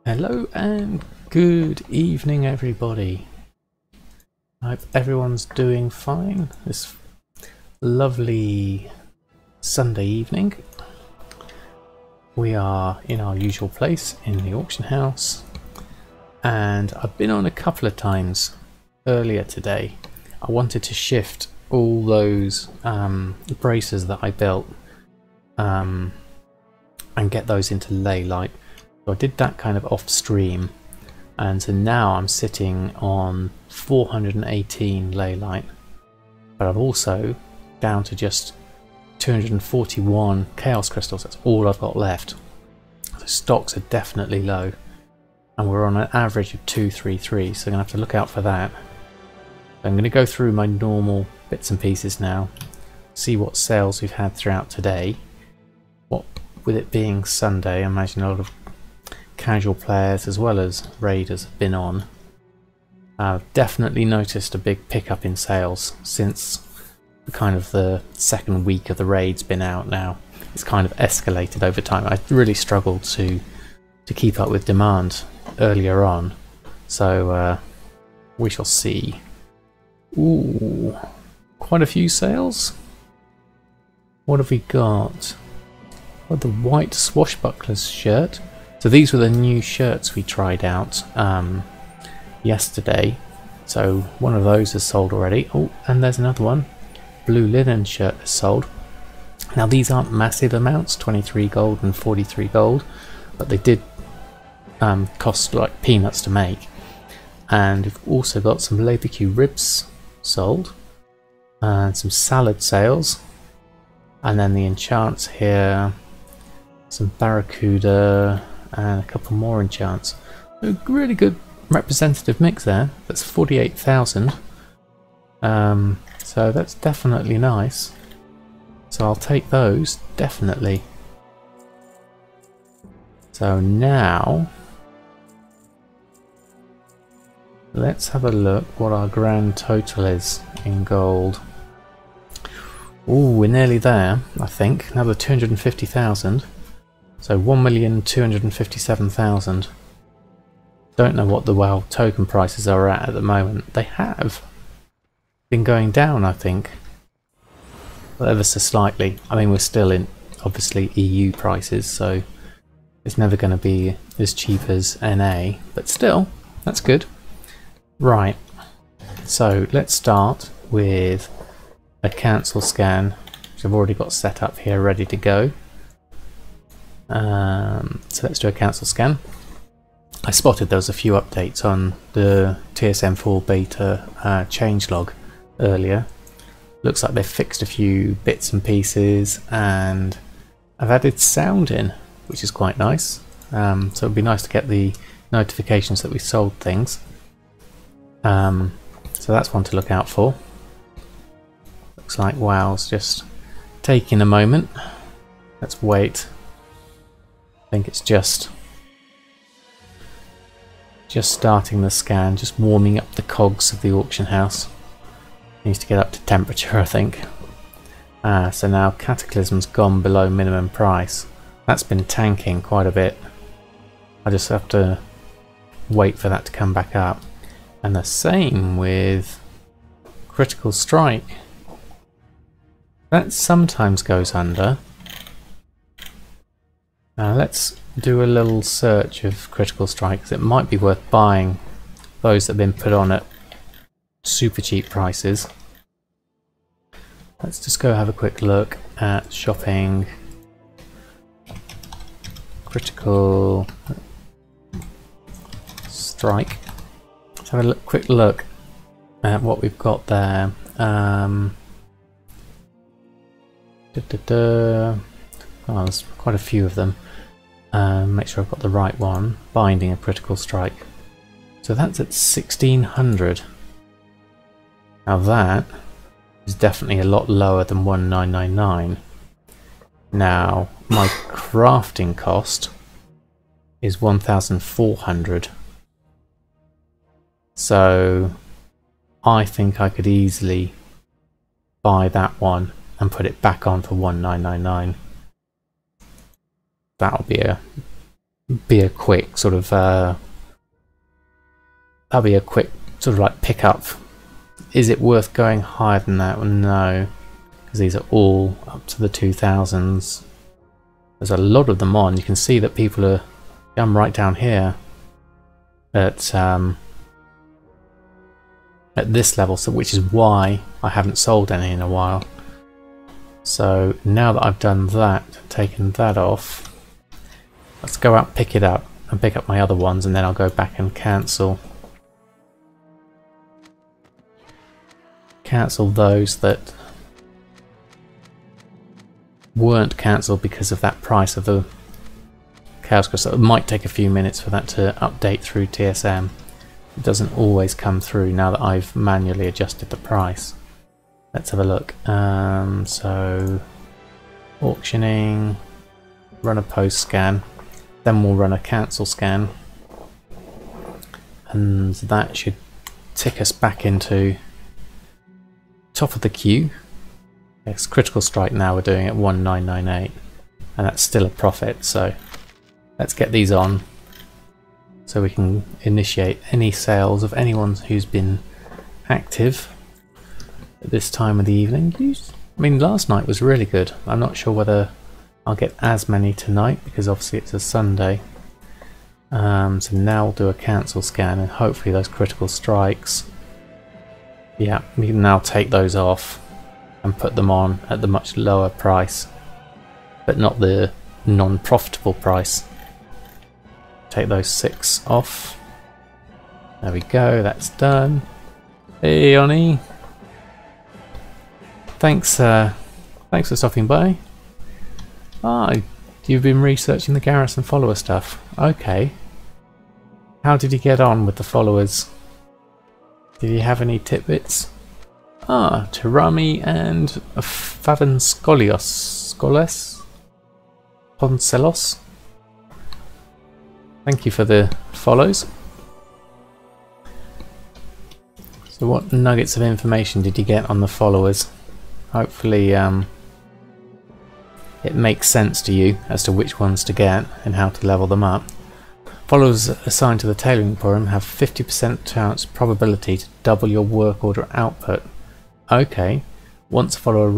Hello and good evening, everybody. I hope everyone's doing fine this lovely Sunday evening. We are in our usual place in the auction house, and I've been on a couple of times earlier today. I wanted to shift all those braces that I built and get those into ley light. So I did that kind of off stream, and so now I'm sitting on 418 ley light, but I've also down to just 241 chaos crystals. That's all I've got left. So stocks are definitely low, and we're on an average of 233, so I'm gonna have to look out for that. I'm going to go through my normal bits and pieces now, see what sales we've had throughout today. What with it being Sunday, I imagine a lot of casual players as well as raiders have been on. I've definitely noticed a big pickup in sales since the second week of the raid's been out now. It's kind of escalated over time. I really struggled to keep up with demand earlier on, so we shall see. Ooh, quite a few sales. What have we got? Oh, the white swashbucklers shirt. So these were the new shirts we tried out yesterday. So one of those is sold already. Oh, and there's another one. Blue linen shirt is sold. Now these aren't massive amounts, 23 gold and 43 gold, but they did cost like peanuts to make. And we've also got some barbecue ribs sold, and some salad sales, and then the enchants here, some barracuda, and a couple more enchants. A really good representative mix there. That's 48,000. So that's definitely nice. So I'll take those, definitely. So now let's have a look what our grand total is in gold. Ooh, we're nearly there, I think. Another 250,000. So 1,257,000. Don't know what the WoW token prices are at the moment. They have been going down, I think, ever so slightly. I mean, we're still in obviously EU prices, so it's never going to be as cheap as NA, but still, that's good. Right, so let's start with a cancel scan, which I've already got set up here ready to go. So let's do a cancel scan. I spotted there was a few updates on the TSM4 beta changelog earlier. Looks like they've fixed a few bits and pieces, and I've added sound in, which is quite nice. So it'd be nice to get the notifications that we sold things. So that's one to look out for. Looks like WoW's just taking a moment. Let's wait. I think it's just starting the scan, just warming up the cogs of the auction house. Needs to get up to temperature, I think. So now Cataclysm's gone below minimum price. That's been tanking quite a bit. I just have to wait for that to come back up. And the same with Critical Strike. That sometimes goes under. Now let's do a little search of Critical Strike, because it might be worth buying those that have been put on at super cheap prices. Let's just go have a quick look at shopping. Critical Strike. Let's have a quick look at what we've got there. Oh, there's quite a few of them. Make sure I've got the right one. Binding a Critical Strike. So that's at 1600. Now that is definitely a lot lower than 1999. Now my crafting cost is 1,400. So I think I could easily buy that one and put it back on for 1999. That'll be a be a quick sort of that'll be a quick sort of like pick up. Is it worth going higher than that? Well, no, because these are all up to the 2000s. There's a lot of them on. You can see that people are. I'm right down here at this level, so which is why I haven't sold any in a while. So now that I've done that, taken that off, let's go out, pick it up, and pick up my other ones, and then I'll go back and cancel those that weren't cancelled because of that price of the Chaos Crystal. It might take a few minutes for that to update through TSM. It doesn't always come through now that I've manually adjusted the price. Let's have a look. So auctioning, run a post scan, then we'll run a cancel scan, and that should tick us back into top of the queue. It's critical strike now, we're doing at 1998, and that's still a profit, so let's get these on so we can initiate any sales of anyone who's been active at this time of the evening. I mean, last night was really good. I'm not sure whether I'll get as many tonight because obviously it's a Sunday. So now we'll do a cancel scan and hopefully those critical strikes, yeah, we can now take those off and put them on at the much lower price, but not the non-profitable price. Take those 6 off. There we go, that's done. Hey Oni, thanks for stopping by. You've been researching the Garrison follower stuff. Okay. How did you get on with the followers? Did you have any tidbits? Terami and Favan Skoles? Poncelos? Thank you for the follows. So what nuggets of information did you get on the followers? Hopefully it makes sense to you as to which ones to get and how to level them up. Followers assigned to the Tailoring Forum have 50% chance probability to double your work order output. Okay, once a follower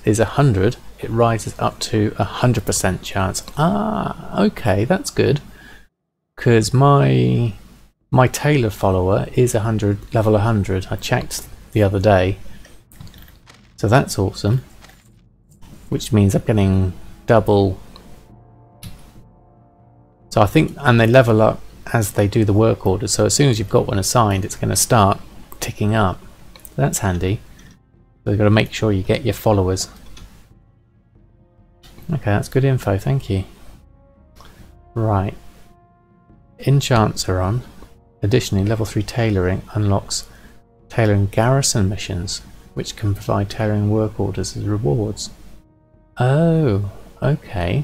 is 100, it rises up to 100% chance. Okay, that's good. Because my tailor follower is level 100. I checked the other day. So that's awesome. Which means I'm getting double. So I think, and they level up as they do the work orders. So as soon as you've got one assigned, it's going to start ticking up. That's handy. So you've got to make sure you get your followers. Okay, that's good info. Thank you. Right. Enchants are on. Additionally, level 3 tailoring unlocks tailoring garrison missions, which can provide tailoring work orders as rewards. Oh, okay.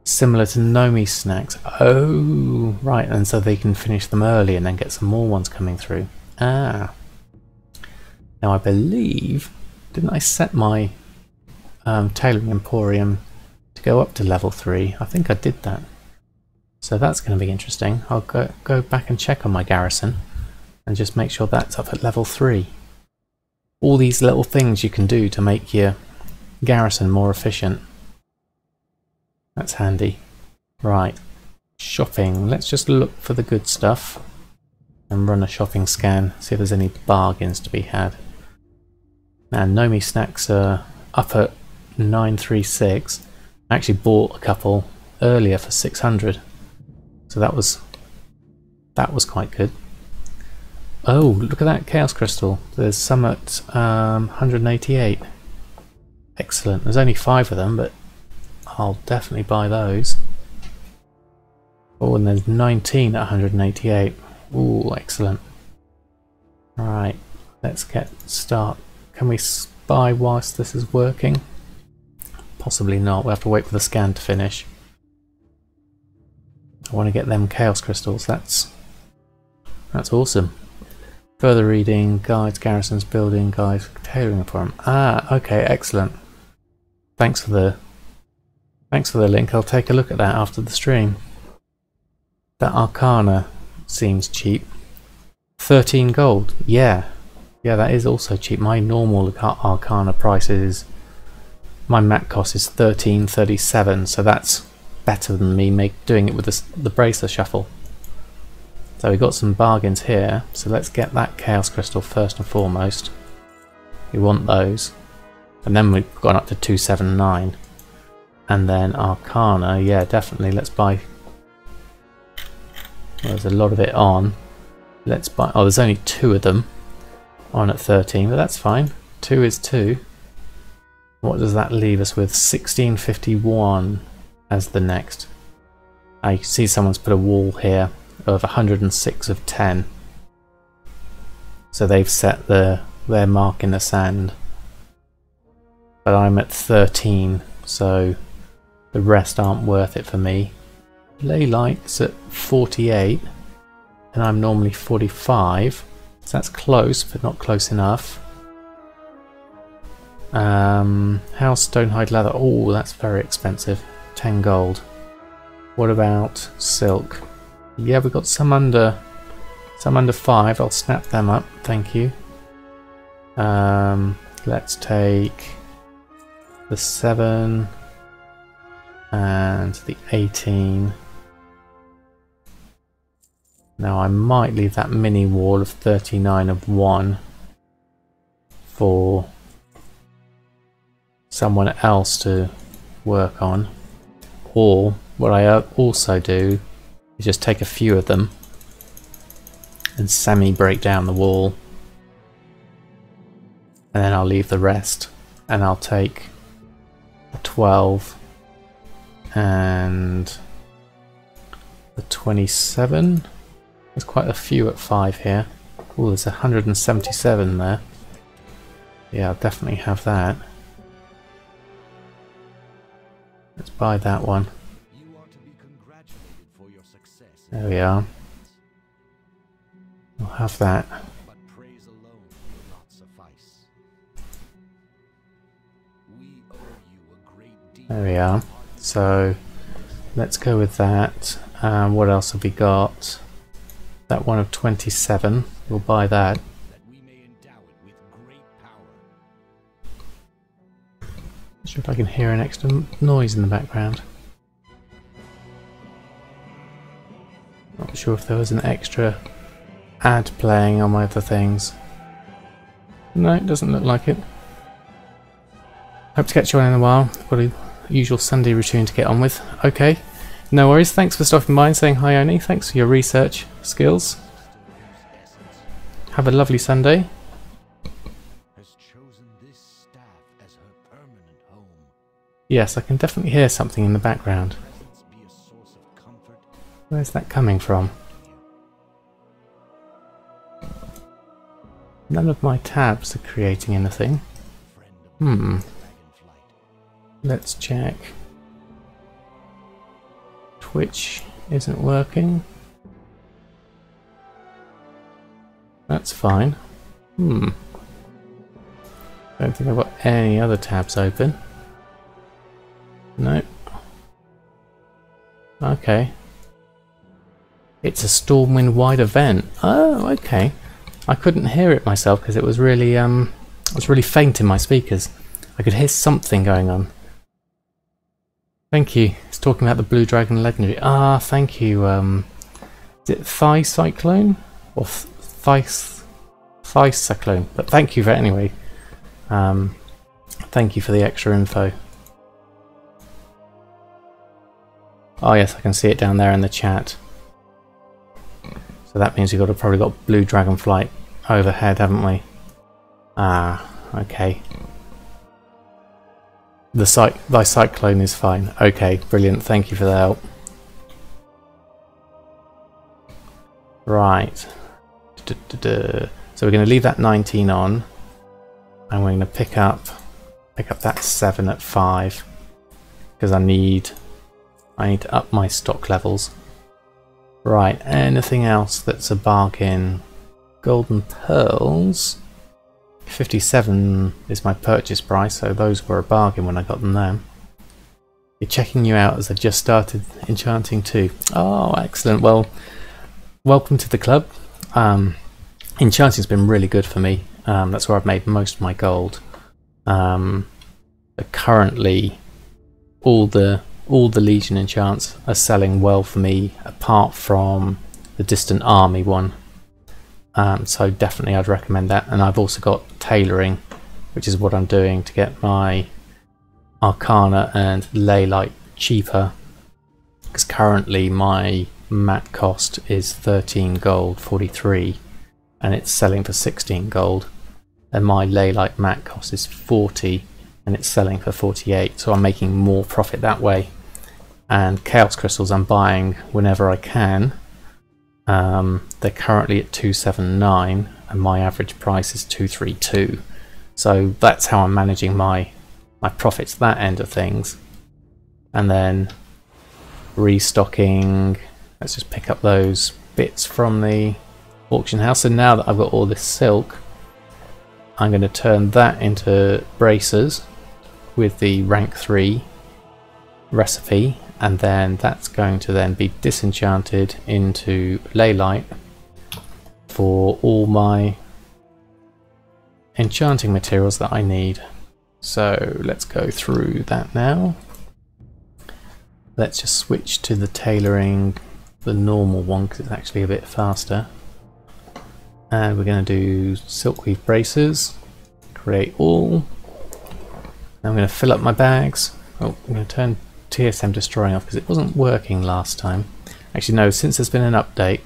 Similar to Nomi snacks. Oh, right, and so they can finish them early and then get some more ones coming through. Now I believe, didn't I set my tailoring emporium to go up to level 3? I think I did that. So that's going to be interesting. I'll go back and check on my garrison and just make sure that's up at level 3. All these little things you can do to make your garrison more efficient. That's handy. Right. Shopping. Let's just look for the good stuff and run a shopping scan, see if there's any bargains to be had. Now, Nomi snacks are up at 936. I actually bought a couple earlier for 600. So that was quite good. Oh, look at that Chaos Crystal. There's some at 188. Excellent. There's only 5 of them, but I'll definitely buy those. Oh, and there's 19 at 188. Ooh, excellent. Right, let's start. Can we spy whilst this is working? Possibly not. We'll have to wait for the scan to finish. I want to get them Chaos Crystals. That's awesome. Further reading, guides, garrisons, building, guides, tailoring forum. Okay, excellent. Thanks for Thanks for the link. I'll take a look at that after the stream. That Arcana seems cheap. 13 gold. Yeah. Yeah, that is also cheap. My normal Arcana price is... my mat cost is 13.37, so that's better than me doing it with the bracer shuffle. So we got some bargains here, so let's get that Chaos Crystal first and foremost. We want those. And then we've gone up to 279. And then Arcana, yeah, definitely, let's buy... well, there's a lot of it on. Let's buy... oh, there's only 2 of them on at 13, but that's fine. 2 is 2. What does that leave us with? 1651 as the next. I see someone's put a wall here of 106 of 10. So they've set their mark in the sand. But I'm at 13, so the rest aren't worth it for me. Ley Light's at 48, and I'm normally 45, so that's close, but not close enough. House Stonehide Leather, oh, that's very expensive, 10 gold. What about silk? Yeah, we've got some under 5. I'll snap them up, thank you. Let's take the 7 and the 18. Now I might leave that mini wall of 39 of 1 for someone else to work on. Or what I also do is just take a few of them and semi-break down the wall, and then I'll leave the rest, and I'll take the 12 and the 27. There's quite a few at 5 here. Oh, there's 177 there. Yeah, I'll definitely have that. Let's buy that one. There we are. We'll have that. There we are. So let's go with that. What else have we got? That one of 27. We'll buy that. Not sure if I can hear an extra noise in the background. Not sure if there was an extra ad playing on my other things. No, it doesn't look like it. Hope to catch you on in a while. Got a usual Sunday routine to get on with. Okay, no worries. Thanks for stopping by and saying hi, Oni. Thanks for your research skills. Have a lovely Sunday. Yes, I can definitely hear something in the background. Where's that coming from? None of my tabs are creating anything. Let's check. Twitch isn't working. That's fine. Don't think I've got any other tabs open. Nope. Okay. It's a Stormwind wide event. Oh, okay. I couldn't hear it myself because it was really faint in my speakers. I could hear something going on. Thank you. It's talking about the Blue Dragon Legendary. Ah, thank you. Is it Thigh Cyclone or Thigh Cyclone? But thank you for it anyway. Thank you for the extra info. Oh yes, I can see it down there in the chat. So that means we've probably got Blue Dragonflight overhead, haven't we? Ah, okay. Thy Cyclone is fine. Okay, brilliant. Thank you for the help. Right. So we're going to leave that 19 on, and we're going to pick up that 7 at 5 because I need to up my stock levels. Right. Anything else that's a bargain? Golden pearls. 57 is my purchase price, so those were a bargain when I got them there. You're checking you out as I just started Enchanting too. Oh, excellent. Well, welcome to the club. Enchanting's been really good for me. That's where I've made most of my gold. But currently, all the Legion enchants are selling well for me, apart from the Distant Army one. So definitely I'd recommend that. And I've also got Tailoring, which is what I'm doing to get my Arcana and Ley Light cheaper, because currently my mat cost is 13 gold 43 and it's selling for 16 gold, and my Ley Light mat cost is 40 and it's selling for 48, so I'm making more profit that way. And Chaos Crystals I'm buying whenever I can. They're currently at 279 and my average price is 232, so that's how I'm managing my profits, that end of things. And then restocking, let's just pick up those bits from the auction house. So now that I've got all this silk, I'm going to turn that into bracers with the rank 3 recipe, and then that's going to then be disenchanted into Ley Light for all my enchanting materials that I need. So let's go through that now. Let's just switch to the tailoring, the normal one, because it's actually a bit faster. And we're going to do silkweave bracers, create all. Now I'm going to fill up my bags. Oh, I'm going to turn TSM destroying off because it wasn't working last time. Actually no, since there's been an update,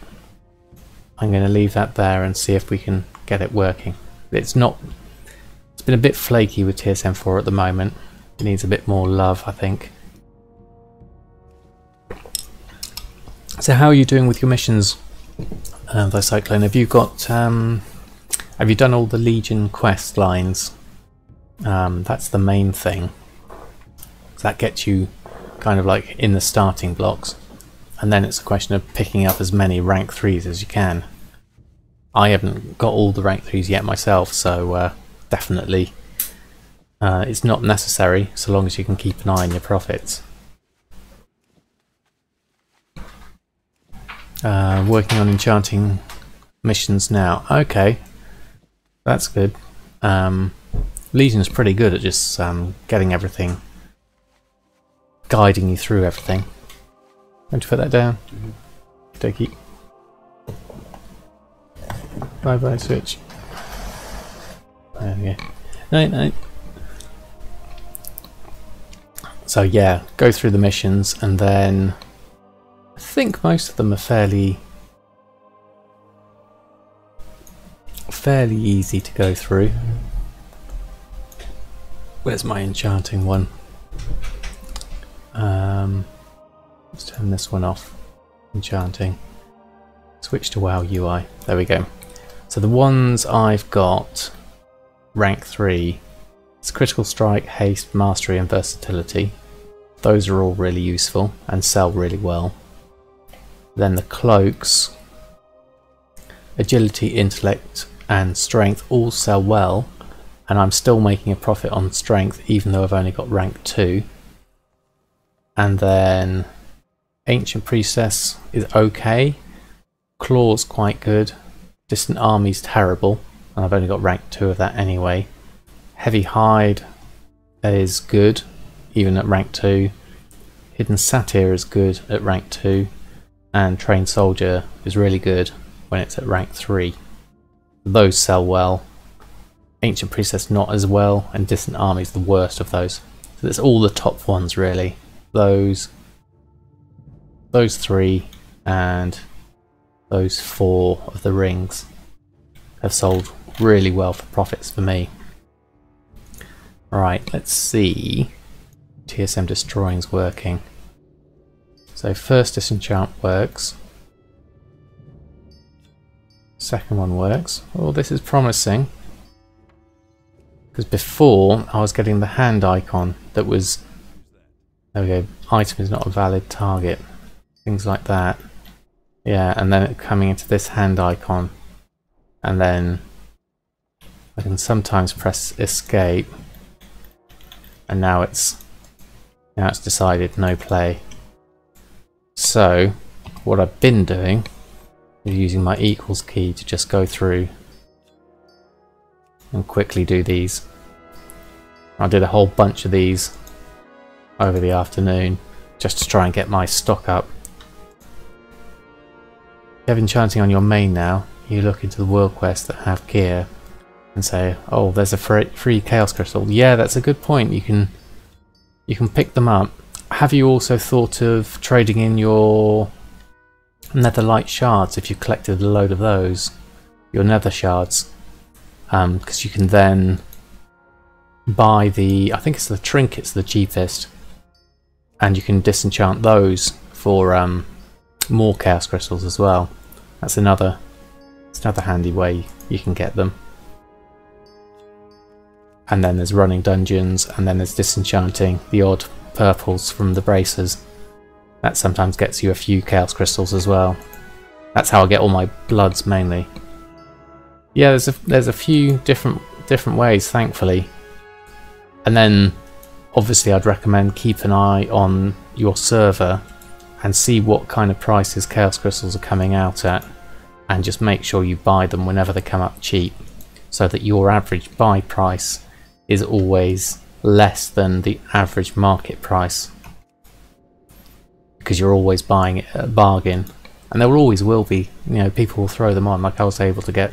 I'm going to leave that there and see if we can get it working. It's been a bit flaky with TSM4 at the moment. It needs a bit more love, I think. So how are you doing with your missions, the Cyclone? Have you got have you done all the Legion quest lines? That's the main thing. So that gets you kind of like in the starting blocks, and then it's a question of picking up as many rank 3s as you can. I haven't got all the rank 3s yet myself, so definitely it's not necessary so long as you can keep an eye on your profits. Working on enchanting missions now. Okay, that's good. Legion's pretty good at just getting everything, guiding you through everything. Going to put that down. Take it. Bye bye switch. There we go. No. So yeah, go through the missions, and then I think most of them are fairly easy to go through. Where's my enchanting one? Let's turn this one off. Enchanting. Switch to WoW UI. There we go. So the ones I've got rank 3, it's critical strike, haste, mastery and versatility. Those are all really useful and sell really well. Then the cloaks, agility, intellect and strength all sell well, and I'm still making a profit on strength even though I've only got rank 2. And then Ancient Priestess is okay, Claw's quite good, Distant Army's terrible, and I've only got rank 2 of that anyway. Heavy Hide is good, even at rank 2. Hidden Satyr is good at rank 2, and Trained Soldier is really good when it's at rank 3. Those sell well. Ancient Priestess not as well, and Distant Army is the worst of those. So that's all the top ones really. Those 3 and those 4 of the rings have sold really well for profits for me. Right, let's see. TSM destroying's working. So first disenchant works. Second one works. Oh, this is promising. Because before I was getting the hand icon that was, there we go, item is not a valid target. Things like that. Yeah, and then it coming into this hand icon. And then I can sometimes press escape. And now it's Now it's decided no play. So what I've been doing is using my equals key to just go through and quickly do these. I did a whole bunch of these over the afternoon just to try and get my stock up. If you have enchanting on your main now, you look into the world quests that have gear and say, oh, there's a free chaos crystal. Yeah, that's a good point. You can pick them up. Have you also thought of trading in your netherlight shards if you collected a load of those? Your nether shards. Because you can then buy the, I think it's the trinkets the cheapest, and you can disenchant those for more chaos crystals as well. That's another handy way you can get them. And then there's running dungeons, and then there's disenchanting the odd purples from the bracers. That sometimes gets you a few chaos crystals as well. That's how I get all my bloods mainly. Yeah, there's a few different ways, thankfully. And then obviously I'd recommend keep an eye on your server and see what kind of prices chaos crystals are coming out at, and just make sure you buy them whenever they come up cheap, so that your average buy price is always less than the average market price, because you're always buying it at a bargain. And there always will be, you know, people will throw them on. Like I was able to get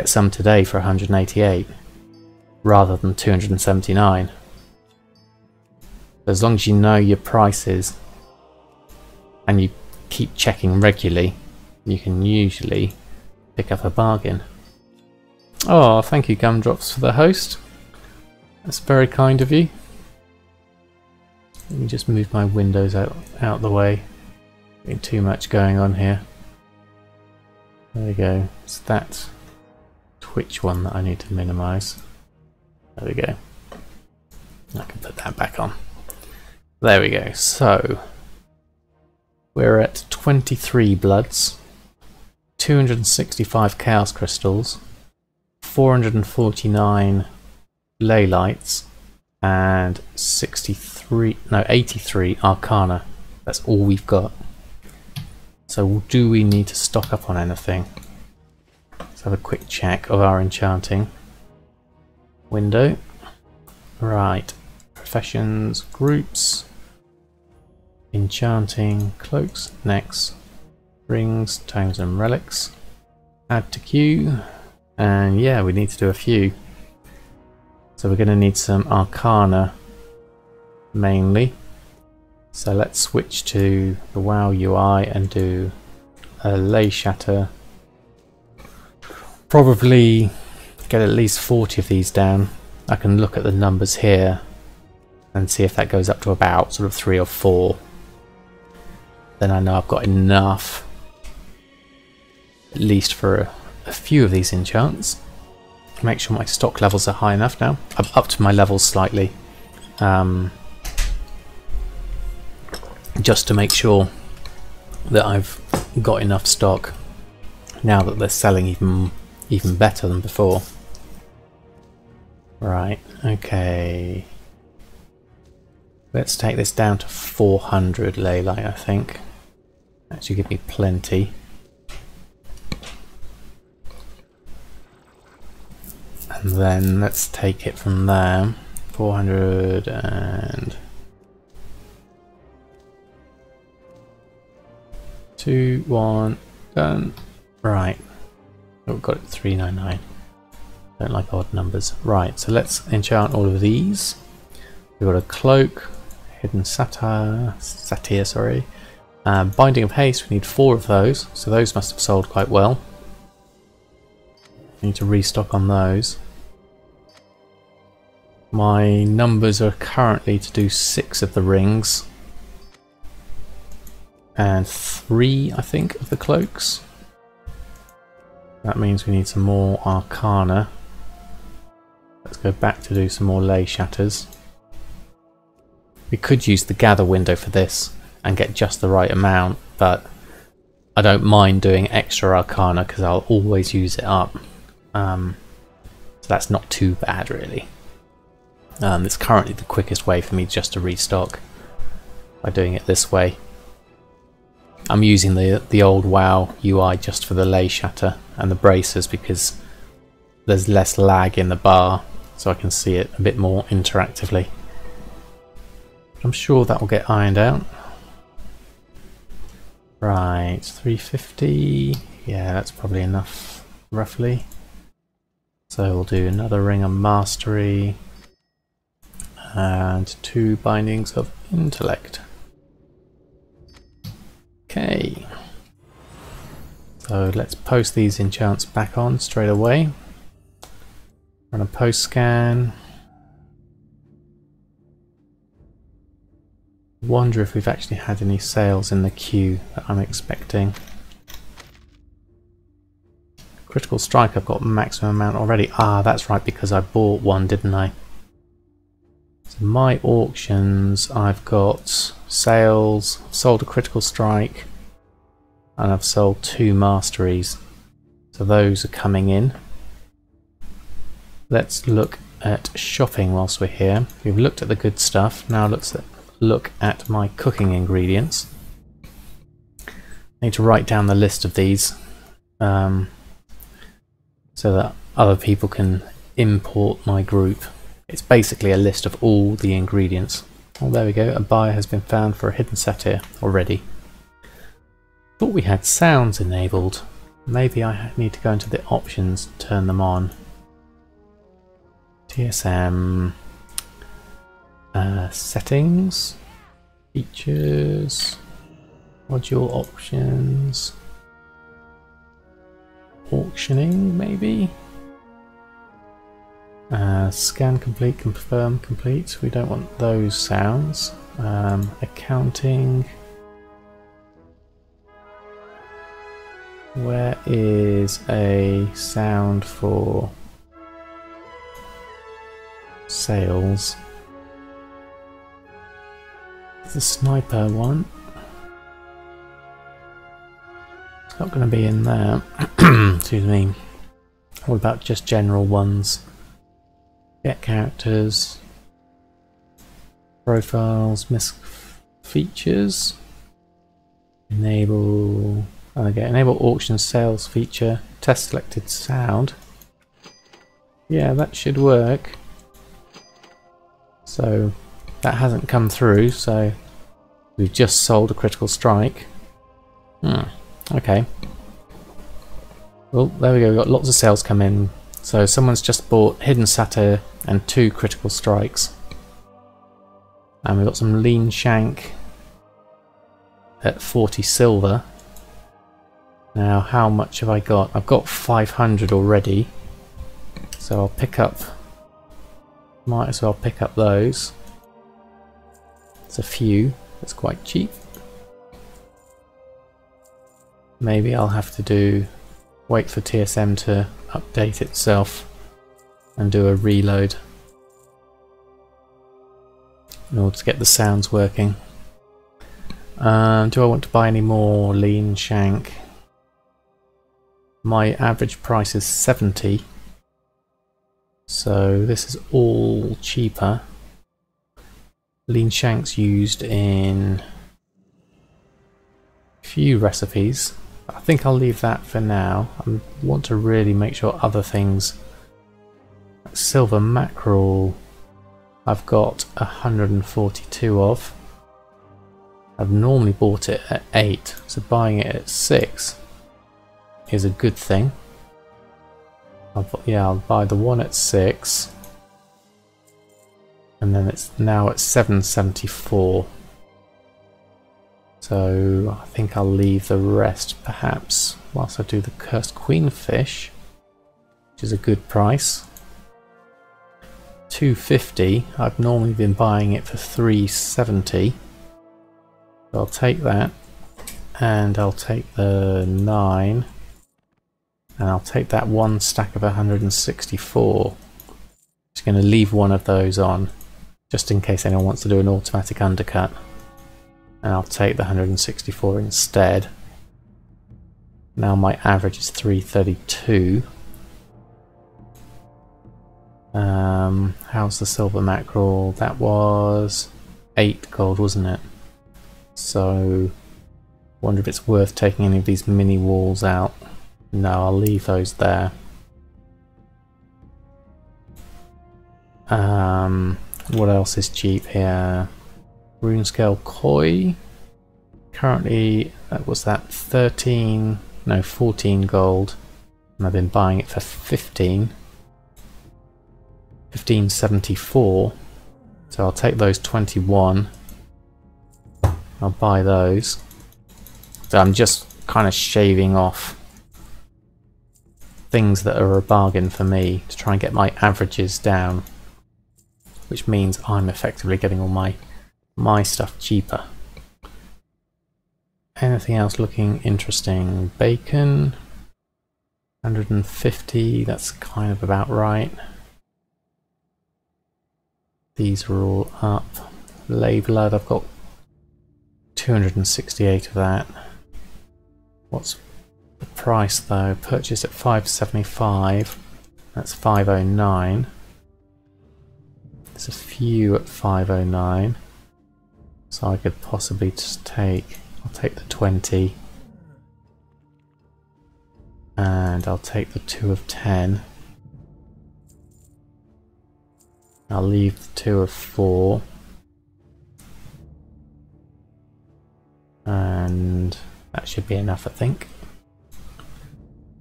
some today for 188 rather than 279. As long as you know your prices and you keep checking regularly, you can usually pick up a bargain. Oh, thank you Gumdrops for the host. That's very kind of you. Let me just move my windows out the way. Getting too much going on here. There we go. It's that Twitch one that I need to minimize. There we go. I can put that back on. There we go. So we're at 23 bloods, 265 chaos crystals, 449 ley lights, and 83 arcana. That's all we've got. So do we need to stock up on anything? Let's have a quick check of our enchanting window. Right, professions, groups, enchanting, cloaks, necks, rings, tomes and relics. Add to queue, and yeah, we need to do a few. So we're going to need some arcana mainly. So let's switch to the WoW UI and do a ley shatter. Probably get at least 40 of these down. I can look at the numbers here and see if that goes up to about sort of 3 or 4. Then I know I've got enough, at least for a few of these enchants. Make sure my stock levels are high enough now. I'm up to my levels slightly, just to make sure that I've got enough stock now that they're selling even better than before. Right, okay. Let's take this down to 400 ley light, I think. That should give me plenty. And then let's take it from there. 400 and 2, 1, done. Right. Oh, we've got it 399. Don't like odd numbers. Right, so let's enchant all of these. We've got a cloak, hidden satyr, sorry. Binding of haste, we need 4 of those, so those must have sold quite well. Need to restock on those. My numbers are currently to do 6 of the rings and 3, I think, of the cloaks. That means we need some more arcana. Let's go back to do some more ley shatters. We could use the gather window for this and get just the right amount, but I don't mind doing extra arcana because I'll always use it up. So that's not too bad really. It's currently the quickest way for me just to restock. by doing it this way. I'm using the old WoW UI just for the lay shatter and the bracers because there's less lag in the bar, so I can see it a bit more interactively. I'm sure that will get ironed out. Right, 350. Yeah, that's probably enough, roughly. So we'll do another ring of mastery and 2 bindings of intellect. Okay. So let's post these enchants back on straight away. Run a post scan. Wonder if we've actually had any sales in the queue that I'm expecting. Critical strike, I've got maximum amount already. Ah, that's right, because I bought one, didn't I? So my auctions, I've got sales, I've sold a critical strike, and I've sold 2 masteries. So those are coming in. Let's look at shopping whilst we're here. We've looked at the good stuff. Now let's look at my cooking ingredients. I need to write down the list of these so that other people can import my group. It's basically a list of all the ingredients. Oh, there we go. A buyer has been found for a hidden satyr already. Thought we had sounds enabled. Maybe I need to go into the options and turn them on. TSM, settings, features, module options, auctioning maybe, scan complete, confirm complete. We don't want those sounds. Accounting. Where is a sound for sales? The sniper one. It's not going to be in there. Excuse me. What about just general ones? Get characters, profiles, miss features, enable. Okay, enable auction sales feature, test selected sound. Yeah, that should work. So that hasn't come through, so we've just sold a critical strike. Okay. Well, there we go, we've got lots of sales come in. So someone's just bought hidden satyr and 2 critical strikes. And we've got some lean shank at 40 silver. Now, how much have I got? I've got 500 already. So I'll pick up, might as well pick up those. It's a few, it's quite cheap. Maybe I'll have to wait for TSM to update itself and do a reload in order to get the sounds working. Do I want to buy any more lean shank? My average price is 70, so this is all cheaper. Lean shank's used in a few recipes. I think I'll leave that for now. I want to really make sure other things, like silver mackerel, I've got 142 of. I've normally bought it at 8, so buying it at 6 is a good thing. I'll buy the one at 6, and then it's now at 774. So I think I'll leave the rest perhaps whilst I do the cursed queenfish, which is a good price. 250. I've normally been buying it for 370. So I'll take that, and I'll take the 9, and I'll take that one stack of 164. Just going to leave one of those on just in case anyone wants to do an automatic undercut, and I'll take the 164 instead. Now my average is 332. How's the silver mackerel? That was 8 gold, wasn't it? So, wonder if it's worth taking any of these mini walls out. No, I'll leave those there. What else is cheap here? Rune scale koi. Currently, what's that? 13, no, 14 gold. And I've been buying it for 15. 15.74. So I'll take those 21. I'll buy those. So I'm just kind of shaving off things that are a bargain for me to try and get my averages down, which means I'm effectively getting all my stuff cheaper. Anything else looking interesting? Bacon, 150, that's kind of about right. These are all up. Lay blood, I've got 268 of that. What's the price though? Purchased at 575. That's 509. There's a few at 509. So I could possibly just take... I'll take the 20. And I'll take the 2 of 10. I'll leave the 2 of 4. And that should be enough, I think.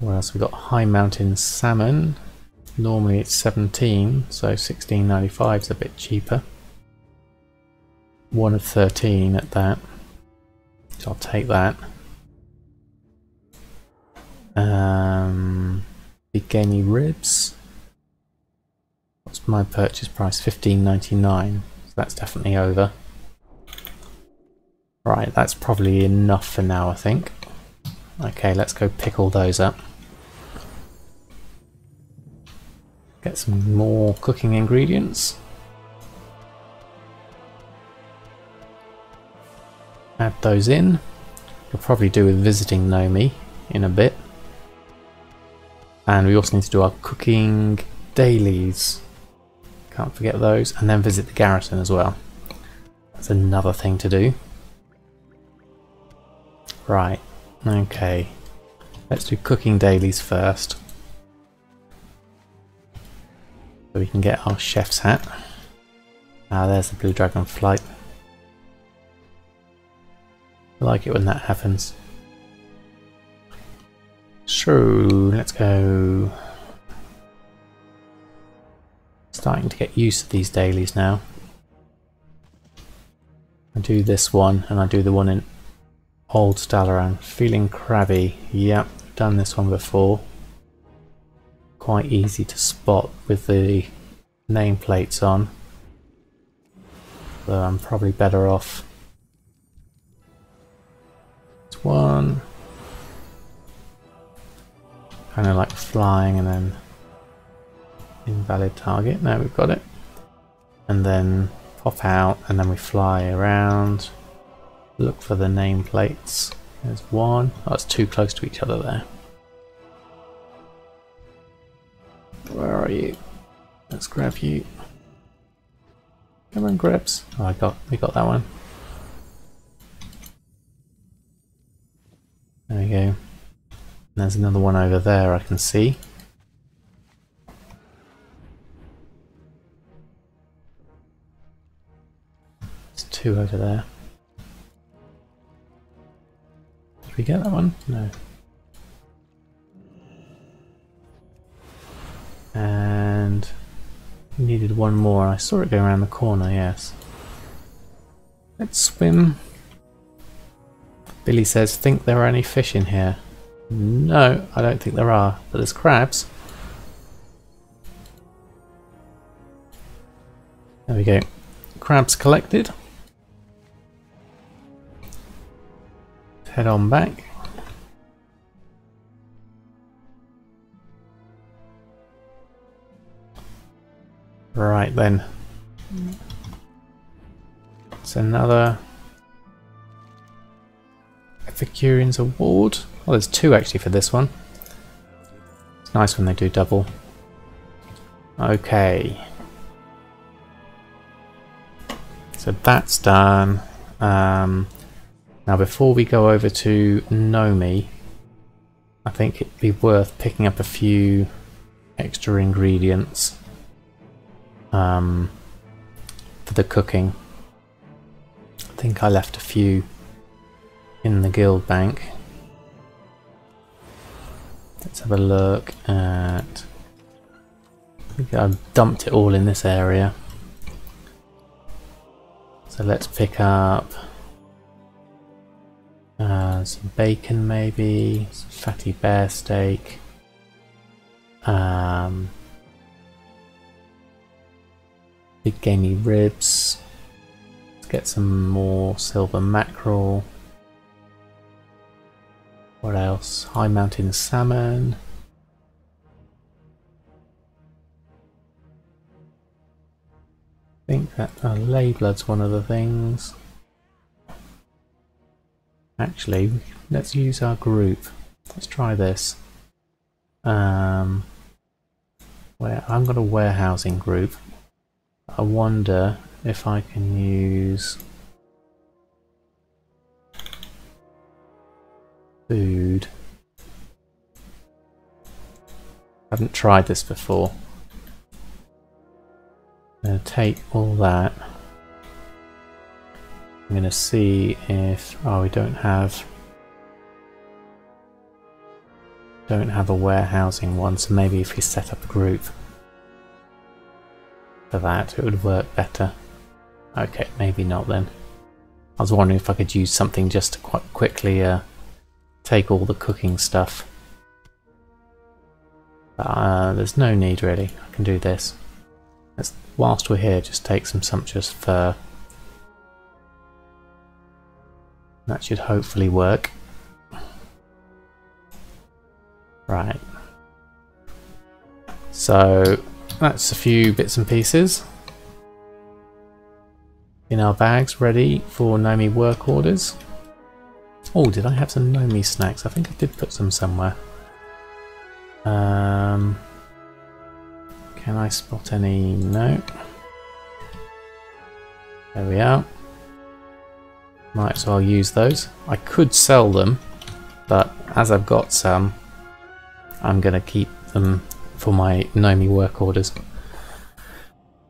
What else we got? High mountain salmon. Normally it's 17, so 16.95 is a bit cheaper. 1 of 13 at that. So I'll take that. Big gamey ribs. What's my purchase price? 15.99. So that's definitely over. Right, that's probably enough for now, I think. Okay, let's go pick all those up. Get some more cooking ingredients. Add those in. We'll probably do with visiting Nomi in a bit. And we also need to do our cooking dailies. Can't forget those. And then visit the garrison as well. That's another thing to do. Right, okay. Let's do cooking dailies first. So we can get our chef's hat. Ah, there's the blue dragon flight. I like it when that happens. So, let's go. Starting to get used to these dailies now. I do this one and I do the one in Old Tailoring. Feeling crabby. Yep, done this one before. Quite easy to spot with the nameplates on. So I'm probably better off. It's one. Kind of like flying and then invalid target. No, we've got it. And then pop out and then we fly around. Look for the nameplates. There's one. Oh, it's too close to each other there. Where are you? Let's grab you. Come on, grabs. Oh, we got that one. There we go. There's another one over there I can see. There's 2 over there. Did we get that one? No. And we needed one more. I saw it going around the corner, yes. Let's swim. Billy says, think there are any fish in here? No, I don't think there are, but there's crabs. There we go. Crabs collected. Head on back. Right then. It's another Epicurean's Award. Well, there's 2 actually for this one. It's nice when they do double. Okay. So that's done. Now before we go over to Nomi, I think it'd be worth picking up a few extra ingredients for the cooking. I think I left a few in the guild bank. Let's have a look at... I think I've dumped it all in this area. So let's pick up some bacon, maybe some fatty bear steak, big gamey ribs. Let's get some more silver mackerel. What else? High mountain salmon. I think that lay blood's one of the things. Actually, let's use our group. Let's try this. I've got a warehousing group. I wonder if I can use food. I haven't tried this before. I'm going to take all that. I'm going to see if... oh, we don't have a warehousing one, so maybe if we set up a group for that it would work better. Okay, maybe not then. I was wondering if I could use something just to quite quickly take all the cooking stuff. But, there's no need really. I can do this. Let's, whilst we're here, just take some sumptuous fur. That should hopefully work. Right. So that's a few bits and pieces in our bags ready for Nomi work orders. Oh, did I have some Nomi snacks? I think I did put some somewhere. Can I spot any? No. There we are. Might as well use those. I could sell them, but as I've got some, I'm going to keep them for my Nomi work orders.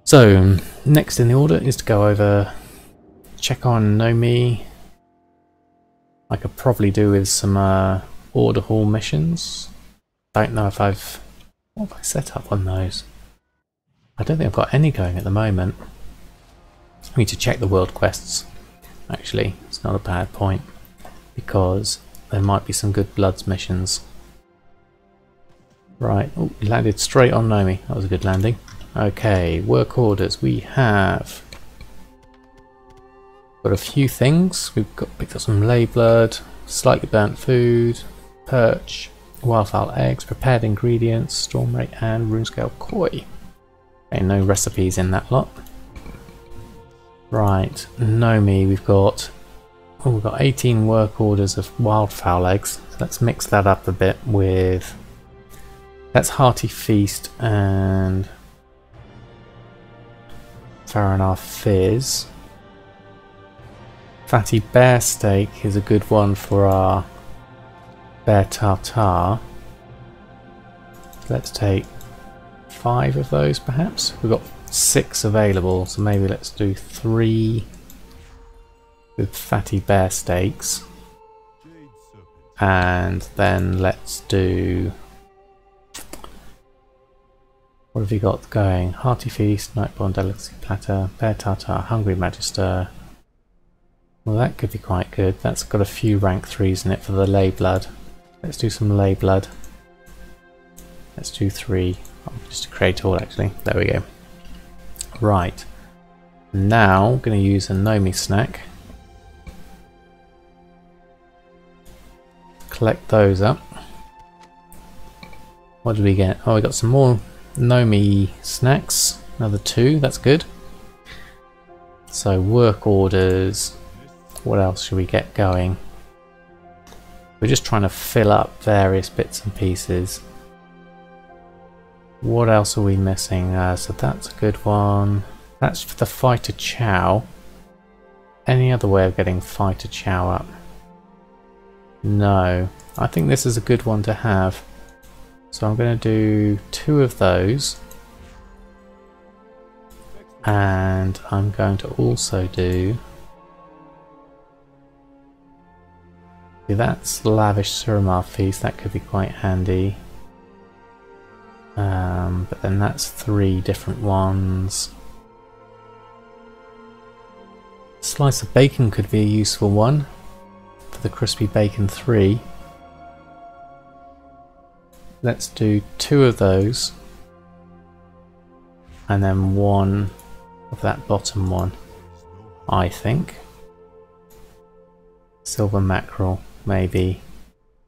So, next in the order is to go over, check on Nomi. I could probably do with some order hall missions. Don't know if I've... what have I set up on those? I don't think I've got any going at the moment. I need to check the world quests. Actually, it's not a bad point, because there might be some good Bloods missions. Right, oh, we landed straight on Nomi. That was a good landing. Okay, work orders. We have got a few things. We've got picked up some lay blood, slightly burnt food, perch, wildfowl eggs, prepared ingredients, storm rate, and runescale koi. Okay, no recipes in that lot. Right, Nomi, we've got 18 work orders of wildfowl eggs. So let's mix that up a bit with... that's Hearty Feast and Faranah Fizz. Fatty Bear Steak is a good one for our Bear Tartare. Let's take 5 of those perhaps. We've got 6 available, so maybe let's do 3 with Fatty Bear Steaks. And then let's do... what have you got going? Hearty Feast, Nightborn Delicacy Platter, Bear Tartare, Hungry Magister. Well, that could be quite good. That's got a few rank 3s in it for the lay blood. Let's do some lay blood. Let's do 3. Oh, just to create all actually. There we go. Right. Now I'm going to use a Nomi snack. Collect those up. What did we get? Oh, we got some more Nomi snacks, another 2, that's good. So work orders, what else should we get going? We're just trying to fill up various bits and pieces. What else are we missing? So that's a good one. That's for the fighter chow. Any other way of getting fighter chow up? No. I think this is a good one to have. So I'm going to do 2 of those. And I'm going to also do... See, that's lavish Suramar feast, that could be quite handy. But then that's 3 different ones. Slice of bacon could be a useful one for the crispy bacon 3. Let's do 2 of those and then 1 of that bottom one, I think. Silver mackerel, maybe,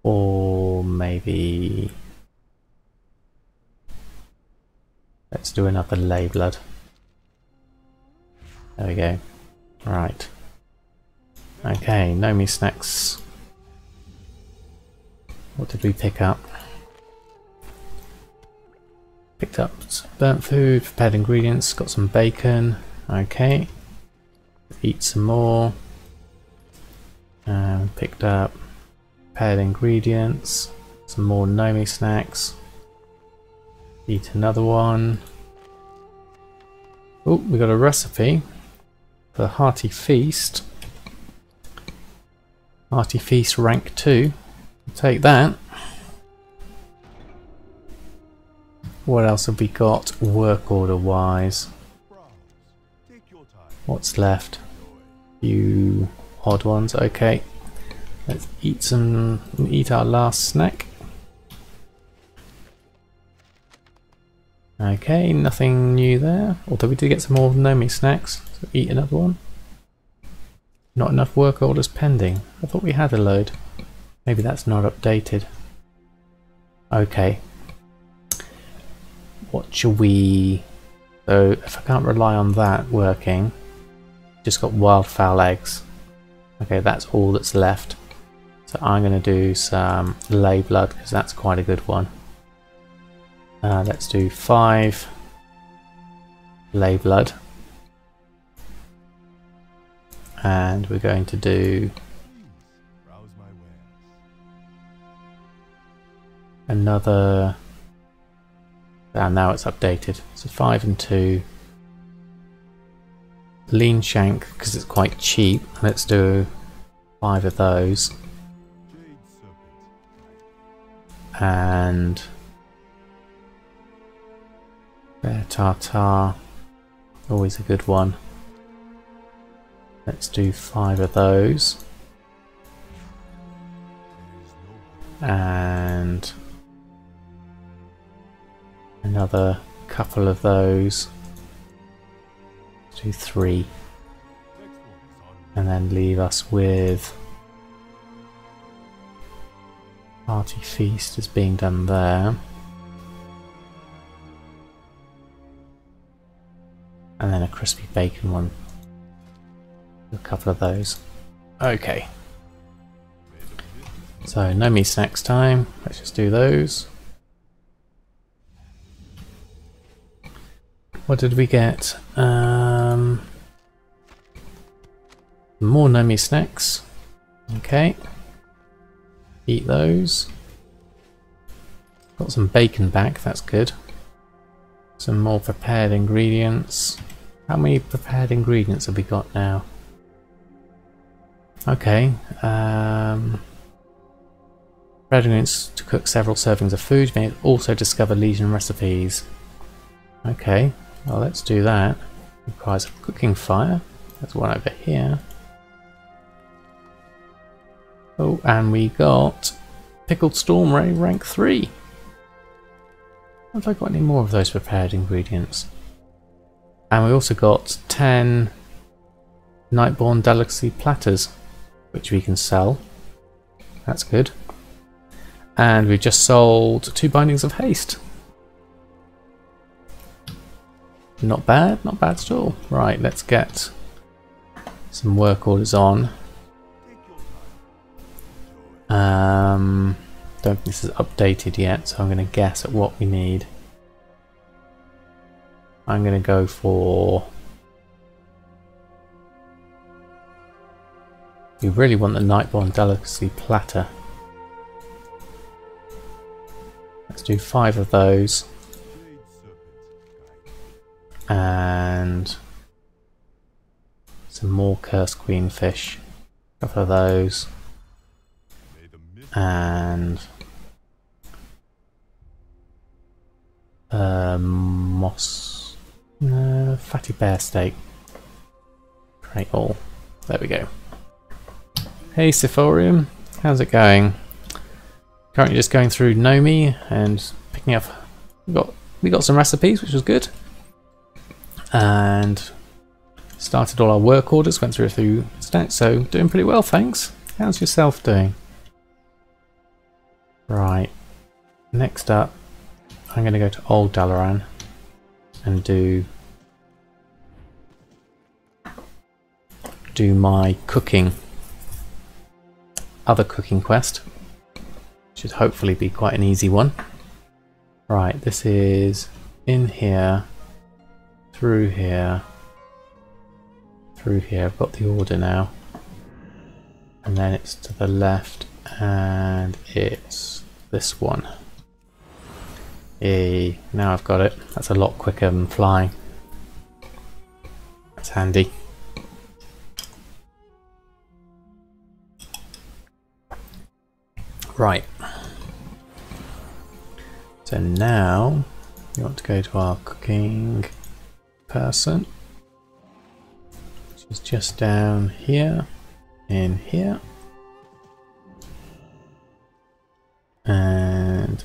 or maybe let's do another lay blood. There we go. Right. Okay, Nomi snacks. What did we pick up? Picked up some burnt food, prepared ingredients, got some bacon. Okay. Eat some more. Picked up prepared ingredients, some more Nomi snacks. Eat another one. Oh, we got a recipe for a hearty feast. Hearty feast rank 2. I'll take that. What else have we got work order wise? What's left? Few odd ones. Okay. Let's eat our last snack. Okay, nothing new there. Although we did get some more Nomi snacks. So eat another one. Not enough work orders pending. I thought we had a load. Maybe that's not updated. Okay. What shall we... So if I can't rely on that working, just got wildfowl eggs. Okay, that's all that's left. So I'm going to do some lay blood because that's quite a good one. Let's do 5 lay blood. And we're going to do another... And now it's updated. So 5 and 2. Lean shank because it's quite cheap. Let's do 5 of those. And bear tartare, always a good one. Let's do 5 of those. And another couple of those. Let's do 3. And then leave us with hearty feast is being done there. And then a crispy bacon one. A couple of those. Okay. So Nomi snacks time. Let's just do those. What did we get? More Nomi snacks. Okay. Eat those. Got some bacon back, that's good. Some more prepared ingredients. How many prepared ingredients have we got now? Okay. Prepared ingredients to cook several servings of food. You may also discover Legion recipes. Okay, well let's do that. Requires a cooking fire. There's one over here. Oh, and we got pickled shal'dorei rank 3. Have I got any more of those prepared ingredients? And we also got 10 Nightborn delicacy platters, which we can sell. That's good. And we've just sold 2 bindings of haste. Not bad at all. Right, let's get some work orders on. Don't think this is updated yet, so I'm going to guess at what we need. I'm going to go for... We really want the Nightborn delicacy platter. Let's do 5 of those. And some more cursed queenfish. A couple of those. And fatty bear steak. Create all. There we go. Hey Sephorium, how's it going? Currently just going through Nomi and picking up. We got some recipes, which was good. And started all our work orders, went through a few stacks, so doing pretty well, thanks. How's yourself doing? Right. Next up, I'm going to go to Old Dalaran and do my other cooking quest. Should hopefully be quite an easy one. Right, this is in here, through here, through here. I've got the order now. And then it's to the left, and it's this one. Yay, now I've got it. That's a lot quicker than flying. That's handy. Right. So now you want to go to our cooking person, which is just down here, in here. And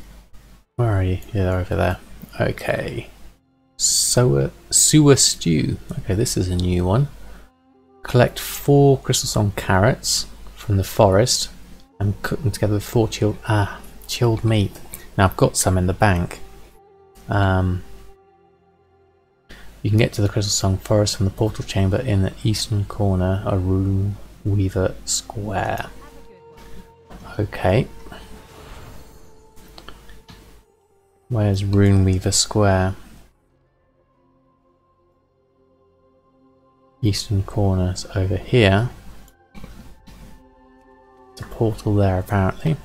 where are you? Yeah, they're over there. Okay. Sewer stew. Okay, this is a new one. Collect 4 crystal song carrots from the forest and cook them together with 4 chilled meat. Now I've got some in the bank. You can get to the crystal song forest from the portal chamber in the eastern corner of Rune Weaver Square. Okay. Where's Rune Weaver Square? Eastern corner's over here. There's a portal there apparently.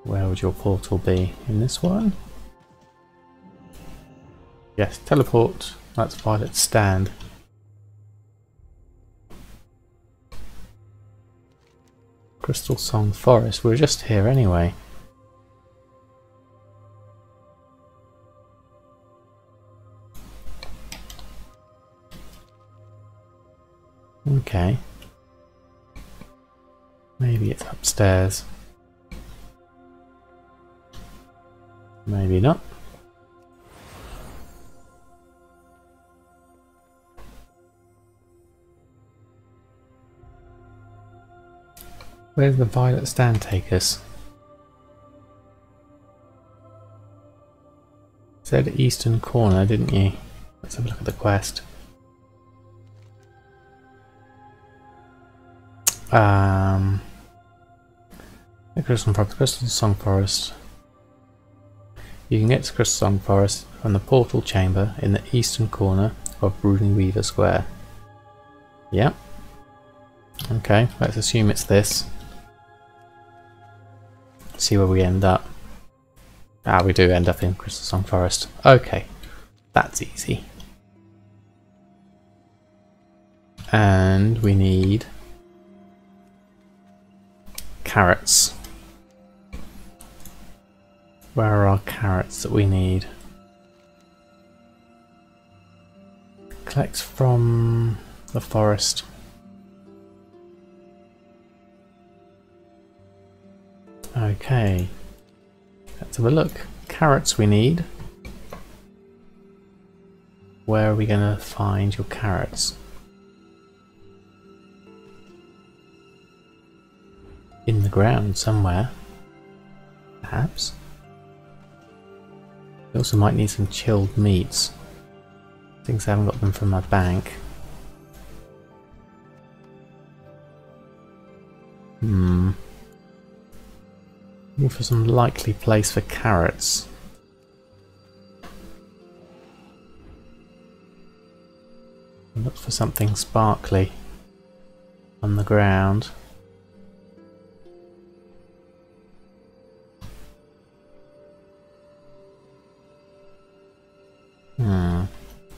Where would your portal be? In this one? Yes, teleport. That's Violet Stand. Crystal Song Forest. We're just here anyway. Okay. Maybe it's upstairs. Maybe not. Where's the Violet Stand take us? Said eastern corner, didn't you? Let's have a look at the quest. The Crystal Song Forest. You can get to Crystal Song Forest from the portal chamber in the eastern corner of Rune Weaver Square. Yep. Okay, let's assume it's this. See where we end up. Ah, we do end up in Crystal Song Forest. Okay, that's easy. And we need carrots. Where are our carrots that we need? Collect from the forest. Okay, let's have a look. Carrots we need. Where are we going to find your carrots? In the ground somewhere, perhaps. We also might need some chilled meats. Things I haven't got them from my bank. Looking for some likely place for carrots. Look for something sparkly. on the ground.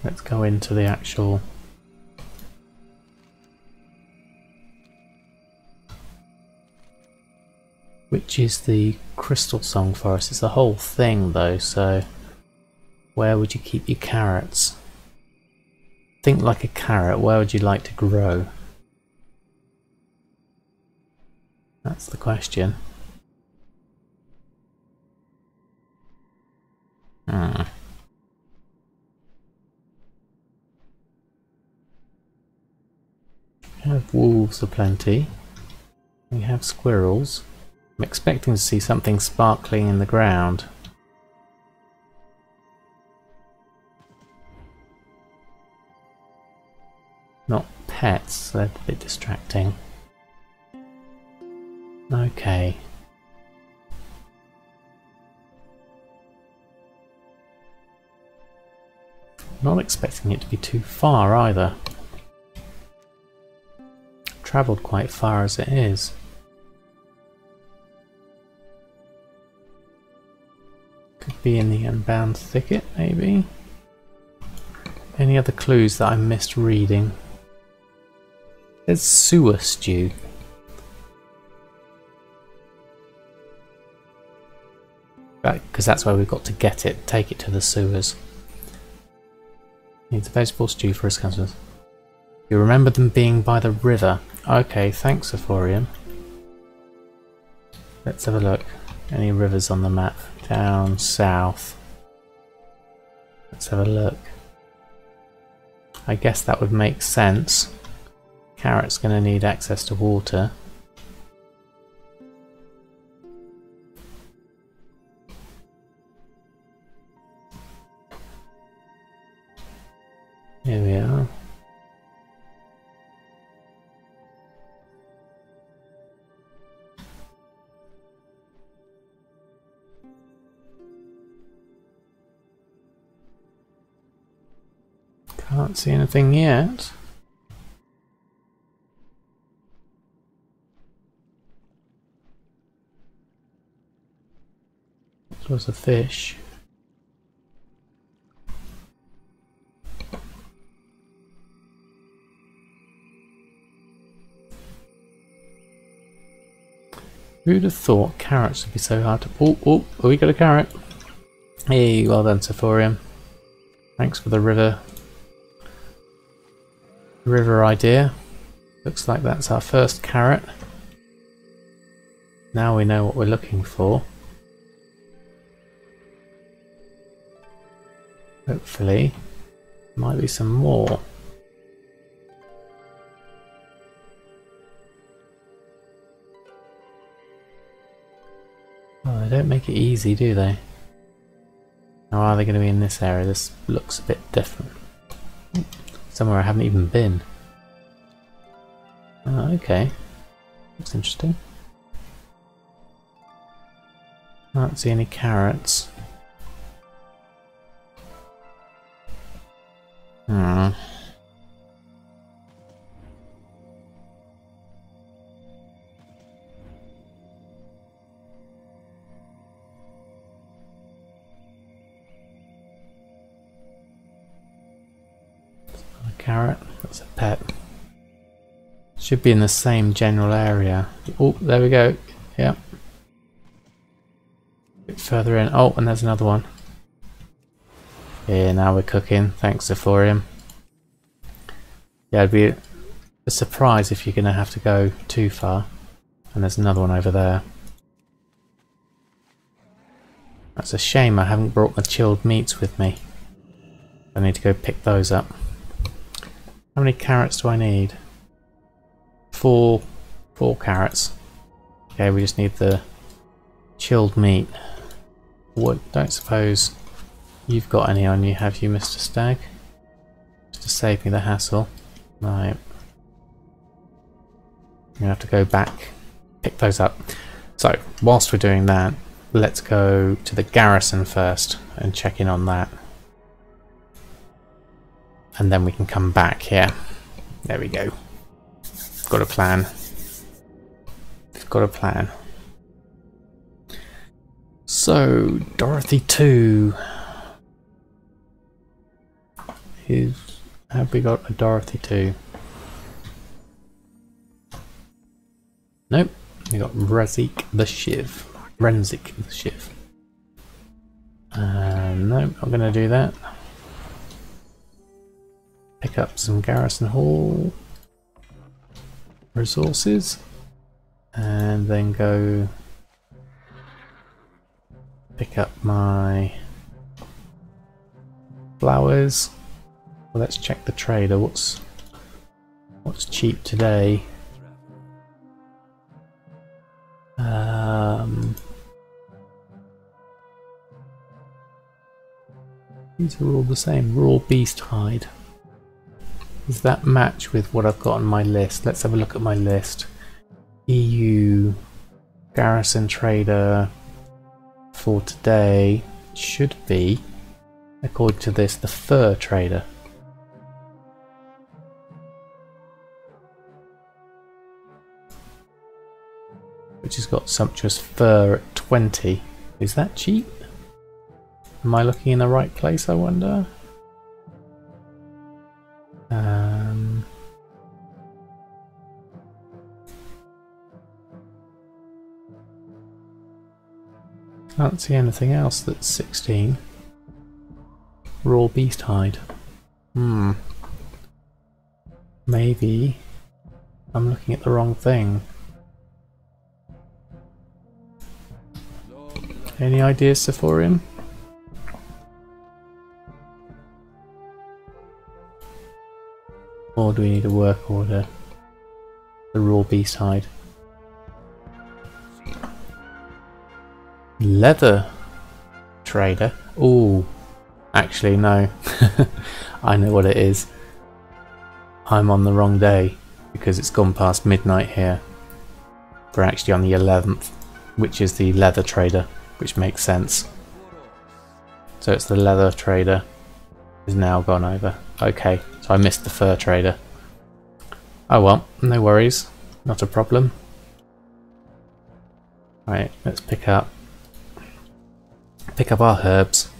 Let's go into the actual... Which is the Crystal Song Forest? It's the whole thing though, so... Where would you keep your carrots? Think like a carrot, where would you like to grow? That's the question. We have wolves aplenty. We have squirrels. I'm expecting to see something sparkling in the ground. Not pets, they're a bit distracting. Okay. Not expecting it to be too far either. Travelled quite far as it is. Could be in the Unbound Thicket, maybe? Any other clues that I missed reading? There's sewer stew. Because that's where we've got to get it, take it to the sewers. Needs a vegetable stew for his customers. You remember them being by the river. Okay, thanks, Euphorium. Let's have a look. Any rivers on the map? Down south. Let's have a look. I guess that would make sense. Carrot's going to need access to water. Here we are. Can't see anything yet. This was a fish. Who'd have thought carrots would be so hard to... Oh, we got a carrot. Hey, well done, Sephorium. Thanks for the river idea. Looks like that's our first carrot. Now we know what we're looking for. Hopefully, might be some more. Oh, they don't make it easy, do they? Or are they going to be in this area? This looks a bit different. Somewhere I haven't even been. Oh, okay. Looks interesting. Can't see any carrots. Carrot, that's a pet. Should be in the same general area. Oh, there we go. Yep. A bit further in. Oh, and there's another one. Yeah, now we're cooking. Thanks, Zephorium. Yeah, it'd be a surprise if you're going to have to go too far. And there's another one over there. That's a shame I haven't brought my chilled meats with me. I need to go pick those up. How many carrots do I need? Four carrots. Okay, we just need the chilled meat. Don't suppose you've got any on you, have you, Mr. Stag? Just to save me the hassle. Right. I'm gonna have to go back, pick those up. So, whilst we're doing that, let's go to the garrison first and check in on that. And then we can come back here. There we go. got a plan. It's got a plan. So, Dorothy 2 is... Have we got a Dorothy 2? Nope. We got Renzik the Shiv. Renzik the Shiv. Nope, not gonna do that. Pick up some Garrison Hall resources and then go pick up my flowers. Well, let's check the trader. What's cheap today? These are all the same. Raw beast hide. Does that match with what I've got on my list? Let's have a look at my list. EU garrison trader for today should be, according to this, the fur trader. Which has got sumptuous fur at 20. Is that cheap? Am I looking in the right place, I wonder? Can't see anything else that's 16. Raw beast hide. Maybe I'm looking at the wrong thing. Any ideas, Sephorian? Or do we need a work order? The raw beast hide. Leather trader? Ooh, actually no. I know what it is. I'm on the wrong day because it's gone past midnight here. We're actually on the 11th, which is the leather trader, which makes sense. So it's the leather trader is now gone over. Okay, so I missed the fur trader. Oh well, no worries, not a problem. Right, let's pick up our herbs.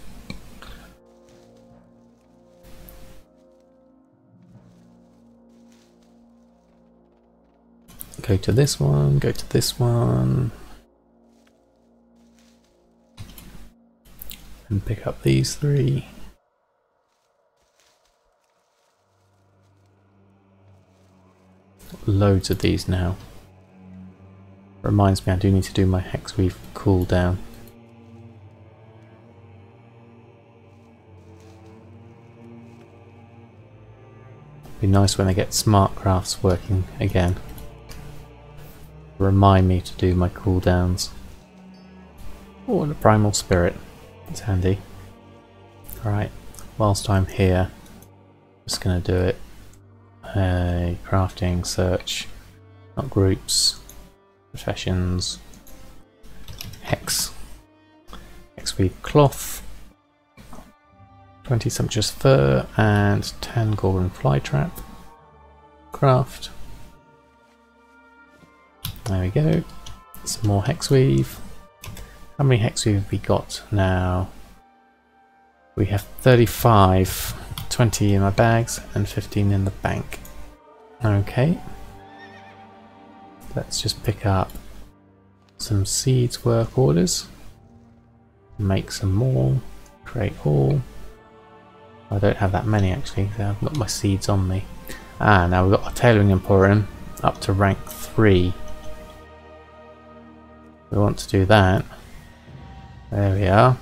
Go to this one, go to this one. And pick up these 3. Loads of these now. Reminds me I do need to do my Hexweave cooldown. Be nice when I get smart crafts working again. Remind me to do my cooldowns. Oh, and a primal spirit. It's handy. Alright, whilst I'm here, I'm just going to do it. Crafting, search, not groups, professions, hex, hexweave cloth, 20 sumptuous fur, and 10 golden fly trap. Craft. There we go. Some more hexweave. How many hexweave have we got now? We have 35, 20 in my bags and 15 in the bank. Okay. Let's just pick up some seeds work orders. Make some more. Create all. I don't have that many actually, so I've got my seeds on me. Ah, now we've got a tailoring emporium up to rank 3. We want to do that. There we are.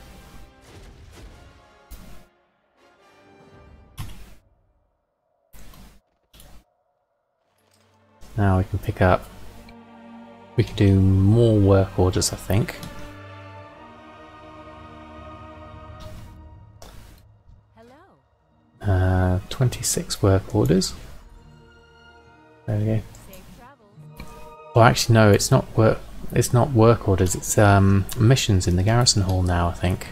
Now we can pick up. We can do more work orders, I think. Hello. 26 work orders. There we go. Well, actually, no, it's not work. It's not work orders. It's missions in the garrison hall now, I think.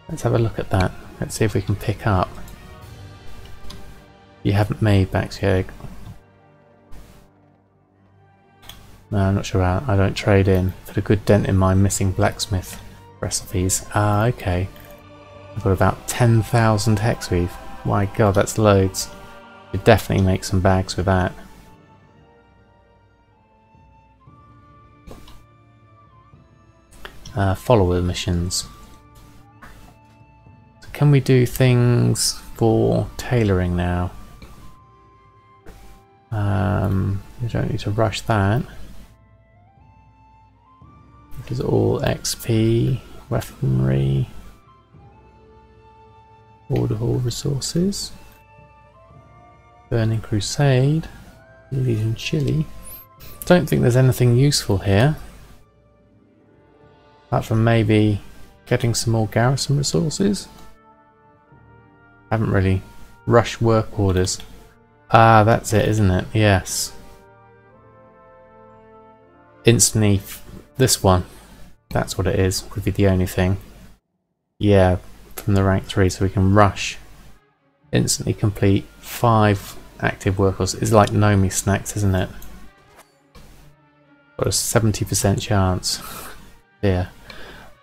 Let's have a look at that. Let's see if we can pick up. You haven't made Baxiog. No, I'm not sure how. I don't trade in. Put a good dent in my missing blacksmith recipes. Ah, okay. I've got about 10,000 hexweave. My god, that's loads. Could definitely make some bags with that. Follower missions. So can we do things for tailoring now? We don't need to rush that. This is all XP, weaponry, order hall resources, Burning Crusade, Legion Chili. Don't think there's anything useful here. Apart from maybe getting some more garrison resources. Haven't really rushed work orders. Ah, that's it, isn't it? Yes. Instantly, this one. That's what it is. Would be the only thing. Yeah, from the rank 3, so we can rush. Instantly complete 5 active work orders. It's like Nomi snacks, isn't it? Got a 70% chance. Yeah.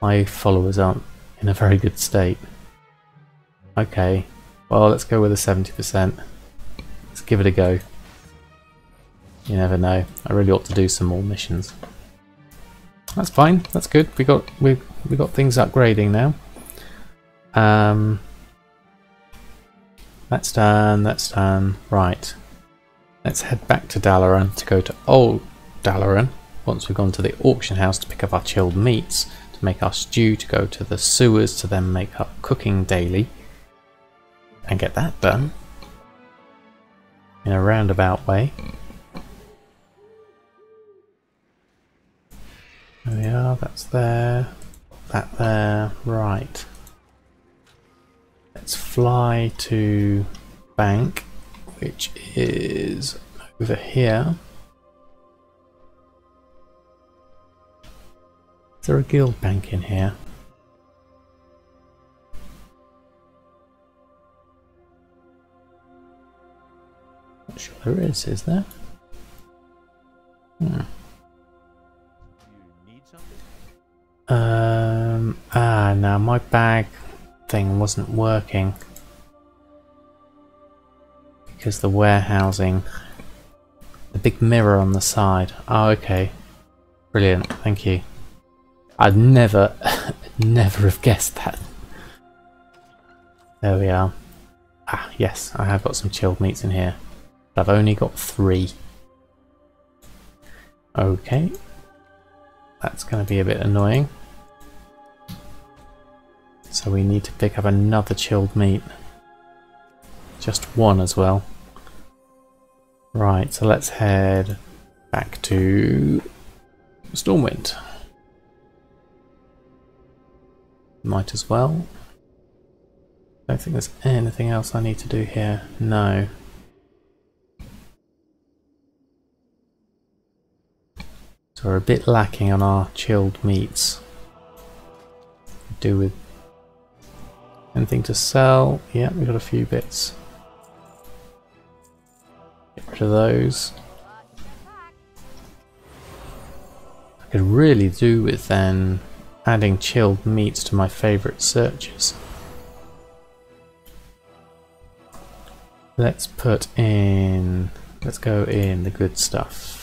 My followers aren't in a very good state. Okay, well, let's go with a 70%. Let's give it a go. You never know. I really ought to do some more missions. That's fine. That's good. We got things upgrading now. That's done. That's done. Right. Let's head back to Dalaran to go to Old Dalaran. Once we've gone to the auction house to pick up our chilled meats, to make our stew, to go to the sewers to then make our cooking daily, and get that done in a roundabout way. There we are, that's there, that there, right. Let's fly to Bank, which is over here. Is there a guild bank in here? Not sure there is there? No, my bag thing wasn't working because the warehousing, the big mirror on the side. Oh, okay. Brilliant, thank you. I'd never, never have guessed that. There we are. Ah, yes, I have got some chilled meats in here. But I've only got 3. Okay. That's going to be a bit annoying. So we need to pick up another chilled meat. Just 1 as well. Right, so let's head back to Stormwind. Might as well. Don't think there's anything else I need to do here. No. So we're a bit lacking on our chilled meats. Do with anything to sell? Yeah, we've got a few bits. Get rid of those. I could really do with then adding chilled meats to my favourite searches. Let's put in, let's go in the good stuff.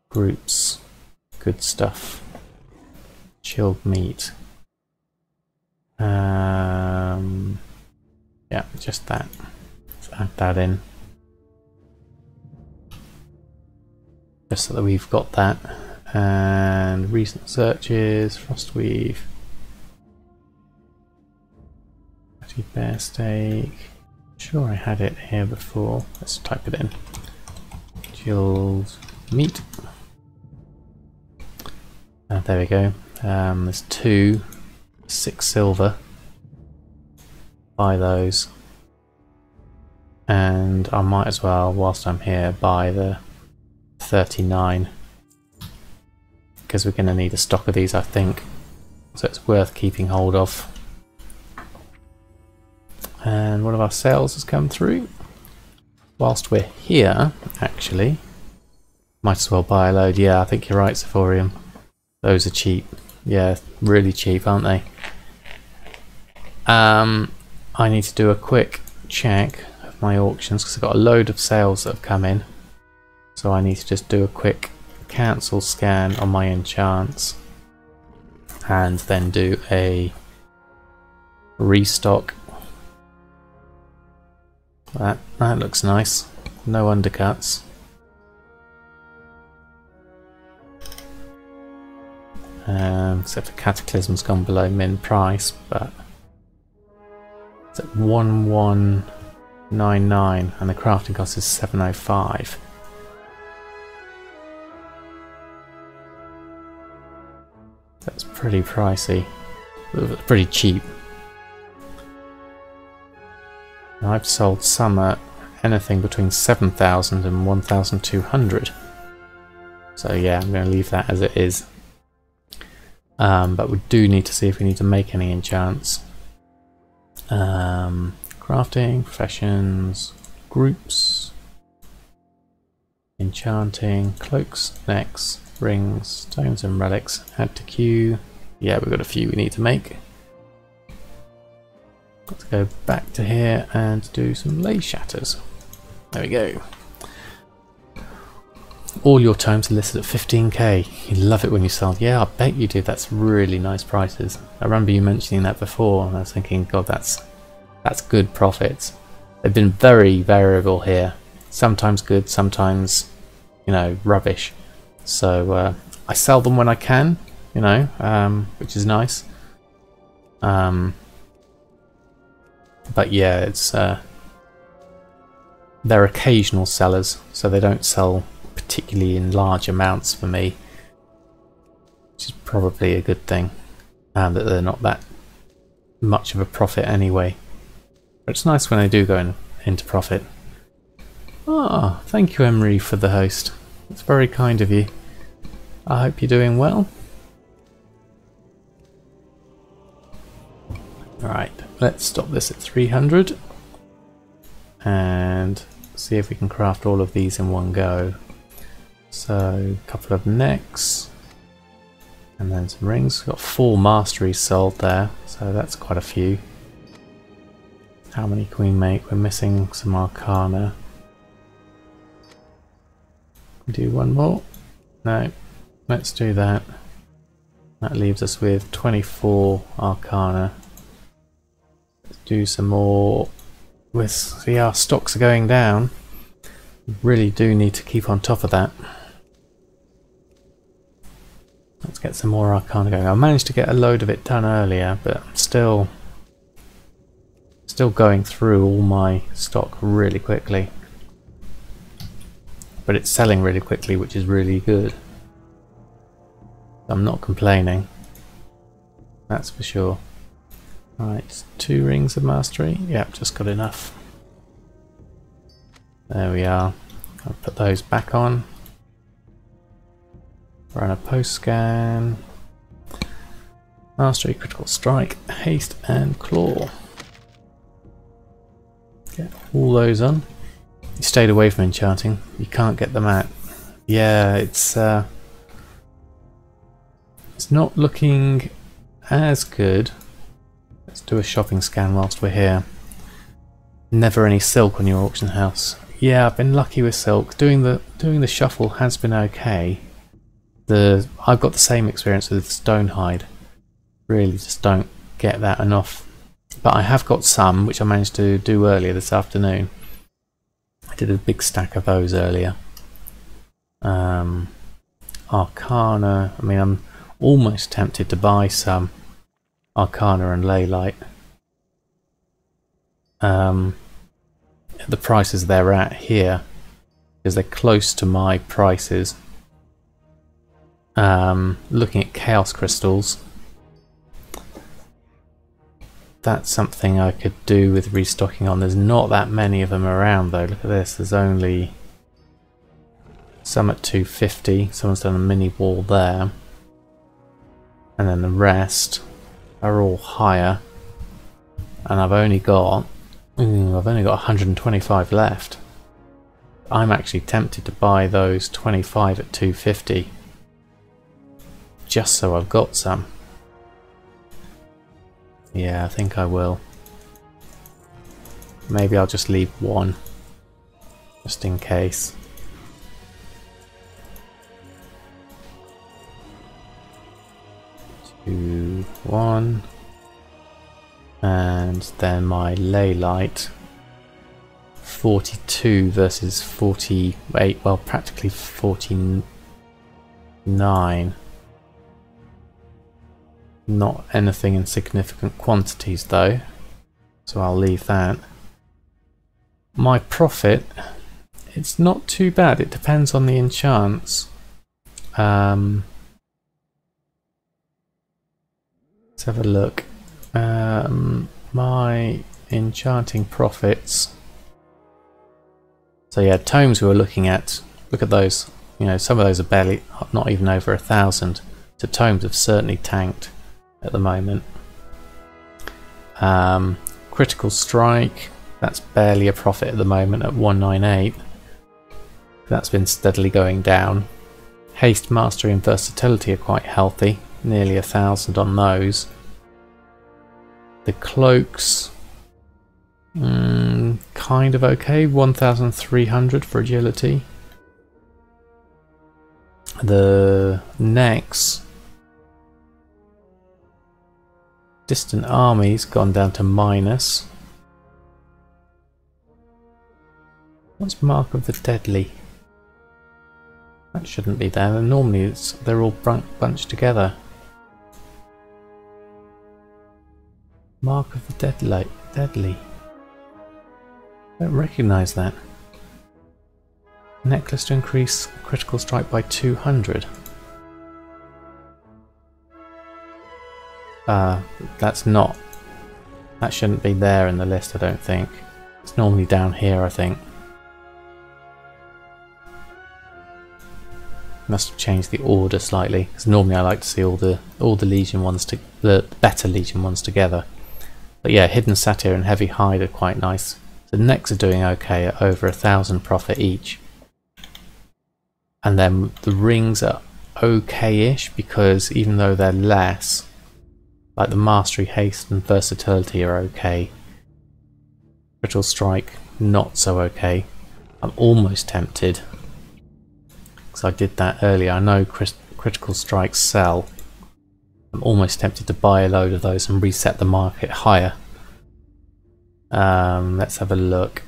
Groups, good stuff, chilled meat. Yeah, just that. Let's add that in. Just so that we've got that. And recent searches, Frostweave, bear steak. Sure, I had it here before. Let's type it in. Chilled meat. There we go. There's 2, 6 silver. Buy those. And I might as well, whilst I'm here, buy the 39. Because we're going to need a stock of these, I think. So it's worth keeping hold of. And one of our sales has come through. Whilst we're here, actually, Might as well buy a load. Yeah, I think you're right, Sephorium. Those are cheap. Yeah, really cheap, aren't they? I need to do a quick check of my auctions because I've got a load of sales that have come in. So I need to just do a quick cancel scan on my enchants and then do a restock. That looks nice. No undercuts. Except for Cataclysm's gone below min price, but it's at 1199 and the crafting cost is 705. That's pretty pricey. Pretty cheap. I've sold some at anything between 7,000 and 1,200. So yeah, I'm going to leave that as it is. But we do need to see if we need to make any enchants. Crafting, professions, groups, enchanting, cloaks, necks, rings, stones and relics. Add to queue. Yeah, we've got a few we need to make. Let's go back to here and do some lay shatters. There we go. All your tomes are listed at 15k. You love it when you sell. Yeah, I bet you do. That's really nice prices. I remember you mentioning that before and I was thinking, God, that's good profits. They've been very variable here. Sometimes good, sometimes, you know, rubbish. So I sell them when I can, you know, which is nice. But yeah, it's they're occasional sellers, so they don't sell particularly in large amounts for me, which is probably a good thing, that they're not that much of a profit anyway. But it's nice when they do go into profit. Ah, thank you, Emery, for the host. It's very kind of you. I hope you're doing well. Alright, let's stop this at 300 and see if we can craft all of these in one go. So, a couple of necks and then some rings. We've got 4 masteries sold there, so that's quite a few. How many can we make? We're missing some arcana. Do one more? No, let's do that. That leaves us with 24 arcana. Let's do some more. See, our stocks are going down. We really do need to keep on top of that. Let's get some more arcana going. I managed to get a load of it done earlier, but I'm still going through all my stock really quickly. But it's selling really quickly, which is really good. I'm not complaining. That's for sure. Right, 2 rings of mastery. Yep, just got enough. There we are. I'll put those back on. Run a post scan. Mastery, critical strike, haste and claw. Get all those on. You stayed away from enchanting. You can't get them out. Yeah, it's not looking as good. Let's do a shopping scan whilst we're here. Never any silk on your auction house. Yeah, I've been lucky with silk. Doing the shuffle has been okay. I've got the same experience with Stonehide. Really just don't get that enough. But I have got some which I managed to do earlier this afternoon. I did a big stack of those earlier. Arcana, I mean, I'm almost tempted to buy some Arcana and Leylight. The prices they're at here, because they're close to my prices. Looking at Chaos Crystals, that's something I could do with restocking on. There's not that many of them around though. Look at this, there's only some at 250, someone's done a mini wall there, and then the rest are all higher, and I've only got 125 left. I'm actually tempted to buy those 25 at 250 just so I've got some. Yeah, I think I will. Maybe I'll just leave one just in case. Two, one, and then my ley light. 42 versus 48, well, practically 49. Not anything in significant quantities though, so I'll leave that. My profit, it's not too bad. It depends on the enchants. Let's have a look. My enchanting profits. So yeah, tomes we were looking at, look at those, you know, some of those are barely, not even over 1,000. So tomes have certainly tanked at the moment. Critical strike, that's barely a profit at the moment at 198. That's been steadily going down. Haste, mastery and versatility are quite healthy, nearly 1,000 on those. The cloaks, kind of okay, 1,300 for agility. The necks, distant armies gone down to minus. What's Mark of the Deadly? That shouldn't be there. Normally they're all bunched together. Mark of the Deadly. I don't recognise that. Necklace to increase critical strike by 200. That's not. That shouldn't be there in the list, I don't think. It's normally down here, I think. Must have changed the order slightly, because normally I like to see all the Legion ones, the better Legion ones together. But yeah, Hidden Satyr and Heavy Hide are quite nice. The necks are doing okay at over 1,000 profit each. And then the rings are okay-ish, because even though they're less, like the Mastery, Haste and Versatility are okay. Critical Strike, not so okay. I'm almost tempted, because I did that earlier. I know Critical Strikes sell. I'm almost tempted to buy a load of those and reset the market higher. Let's have a look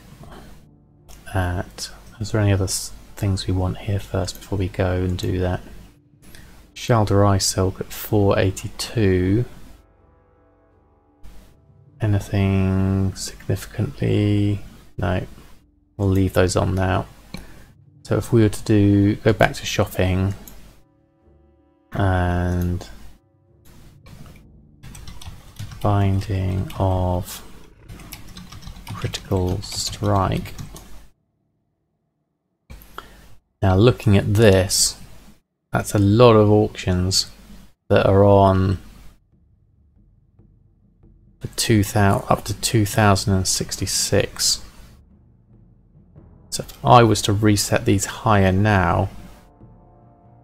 at, is there any other things we want here first before we go and do that? Shal'dorei silk at 482. Anything significantly? No, we'll leave those on now. So if we were to go back to shopping and binding of critical strike. Now looking at this, that's a lot of auctions that are on the 2000 up to 2066. So if I was to reset these higher now,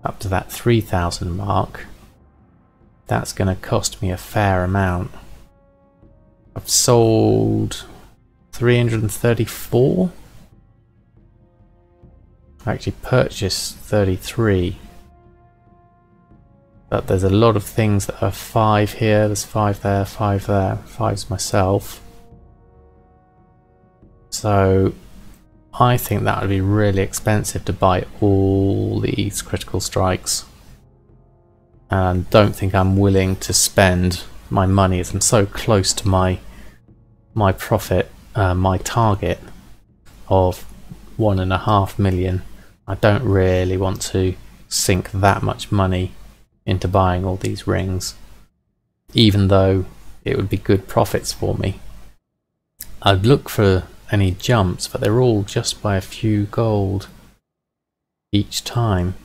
up to that 3,000 mark, that's going to cost me a fair amount. I've sold 334. I actually purchased 33. But there's a lot of things that are 5 here, there's 5 there, 5 there, 5's myself. So I think that would be really expensive to buy all these critical strikes. And don't think I'm willing to spend my money, as I'm so close to my profit, my target of 1.5 million. I don't really want to sink that much money into buying all these rings, even though it would be good profits for me. I'd look for any jumps, but they're all just by a few gold each time.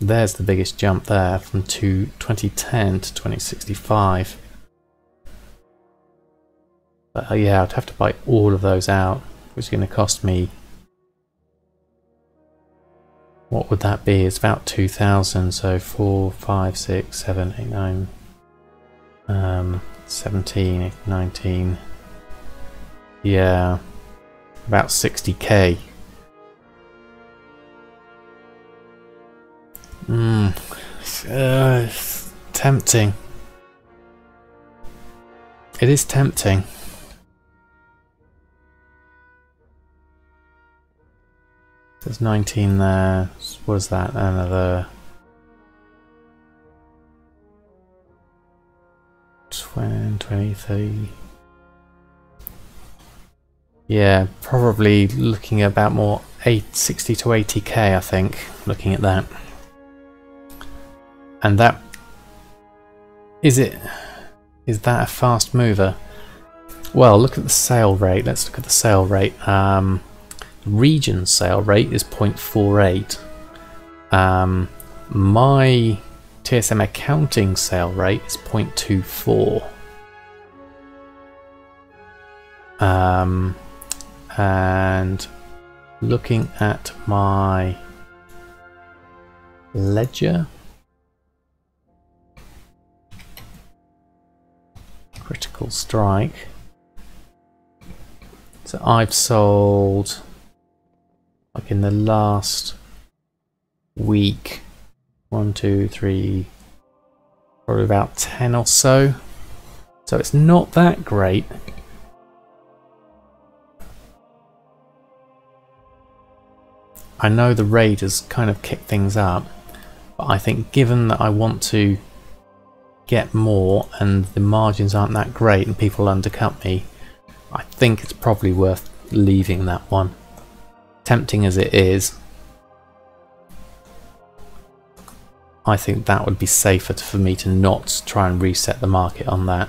There's the biggest jump there, from 2010 to 2065. But yeah, I'd have to buy all of those out, which is going to cost me What would that be? It's about 2,000, so 4, 5, 6, 7, 8, 9, 17, 19. Yeah, about 60k. It's tempting. It is tempting. There's 19 there. What is that? Another 20, 20, 30. Yeah, probably looking at about more 60 to 80k, I think, looking at that. And that is that a fast mover? Well, look at the sale rate. Let's look at the sale rate. Region sale rate is 0.48. My TSM accounting sale rate is 0.24. And looking at my ledger, critical strike. So I've sold, like in the last week, 1, 2, 3, probably about 10 or so. So it's not that great. I know the raid has kind of kicked things up, but I think given that I want to get more and the margins aren't that great and people undercut me, I think it's probably worth leaving that one. Tempting as it is, I think that would be safer for me to not try and reset the market on that,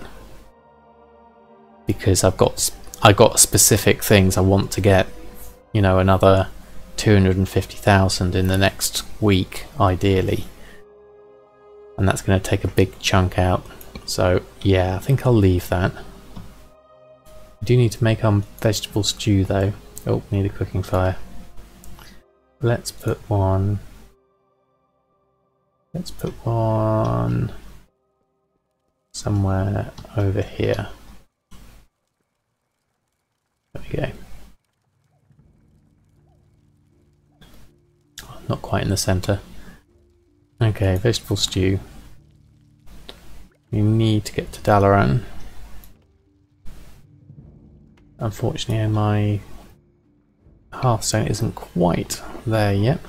because I've got specific things I want to get, you know, another 250,000 in the next week ideally, and that's going to take a big chunk out. So yeah, I think I'll leave that. I do need to make our vegetable stew though. Oh, need a cooking fire. Let's put one somewhere over here. There we go. Not quite in the centre. Okay, vegetable stew. We need to get to Dalaran. Unfortunately, my Hearthstone isn't quite there yet.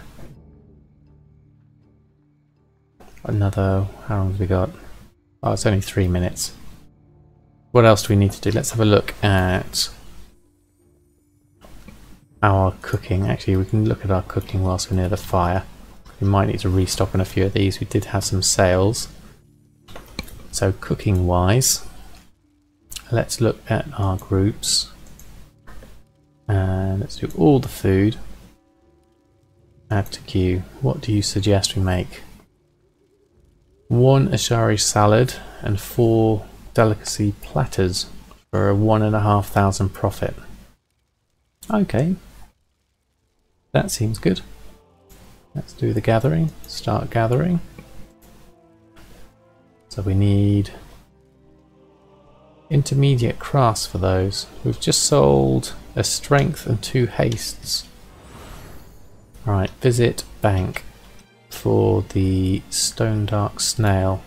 Another, how long have we got? Oh, it's only 3 minutes. What else do we need to do? Let's have a look at our cooking. Actually, we can look at our cooking whilst we're near the fire. We might need to restock on a few of these. We did have some sales. So cooking wise, let's look at our groups. And let's do all the food. Add to queue. What do you suggest we make? 1 ashari salad and 4 delicacy platters for a 1,500 profit. Okay, that seems good. Let's do the gathering. Start gathering. So we need intermediate crafts for those. We've just sold a strength and 2 hastes. Alright, visit bank for the stone dark snail.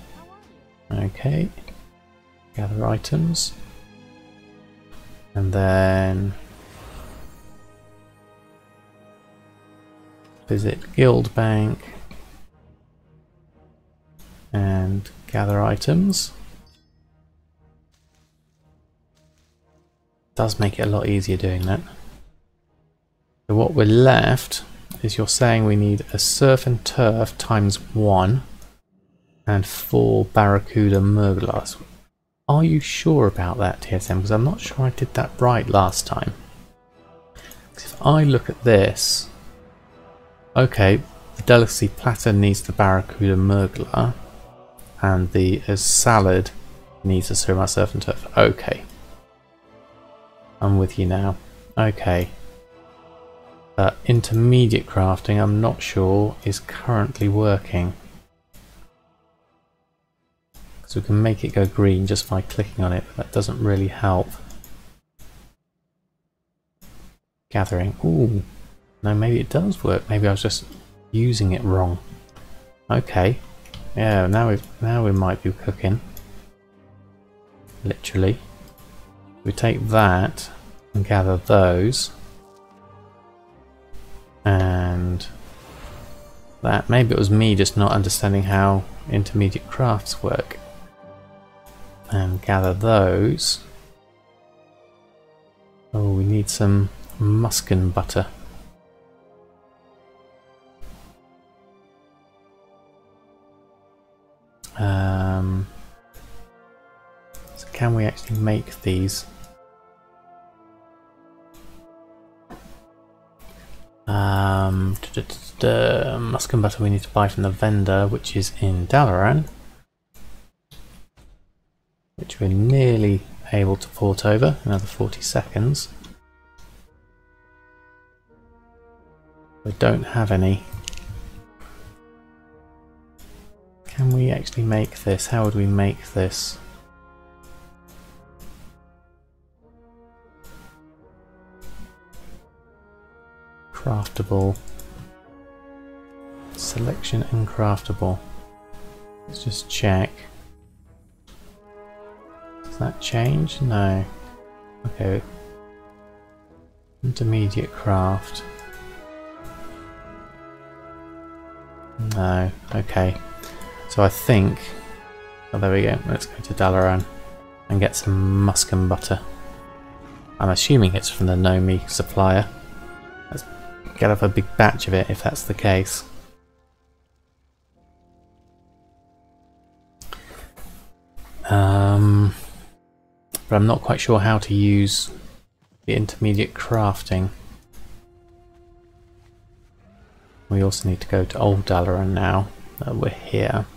Okay, gather items, and then visit guild bank and gather items. Does make it a lot easier doing that. So what we're left is, you're saying we need a surf and turf times 1 and 4 barracuda murglars. Are you sure about that, TSM? Because I'm not sure I did that right last time. Because if I look at this, okay, the delicacy platter needs the barracuda murglar, and the salad needs a surf and turf. Okay, I'm with you now. Okay. But intermediate crafting, I'm not sure, is currently working. So we can make it go green just by clicking on it, but that doesn't really help. Gathering. Ooh. No, maybe it does work. Maybe I was just using it wrong. Okay. Yeah, now we might be cooking. Literally. We take that and gather those. And that. Maybe it was me just not understanding how intermediate crafts work. And gather those. Oh, we need some muskin butter. So can we actually make these? Muskin butter we need to buy from the vendor, which is in Dalaran, which we're nearly able to port over. Another 40 seconds. We don't have any. Can we actually make this? How would we make this? Craftable. Selection and craftable. Let's just check. Does that change? No. Okay. Intermediate craft. No. Okay. So I think... Oh, there we go. Let's go to Dalaran and get some muskin butter. I'm assuming it's from the Nomi supplier. Let's get up a big batch of it if that's the case. But I'm not quite sure how to use the intermediate crafting. We also need to go to Old Dalaran now that we're here.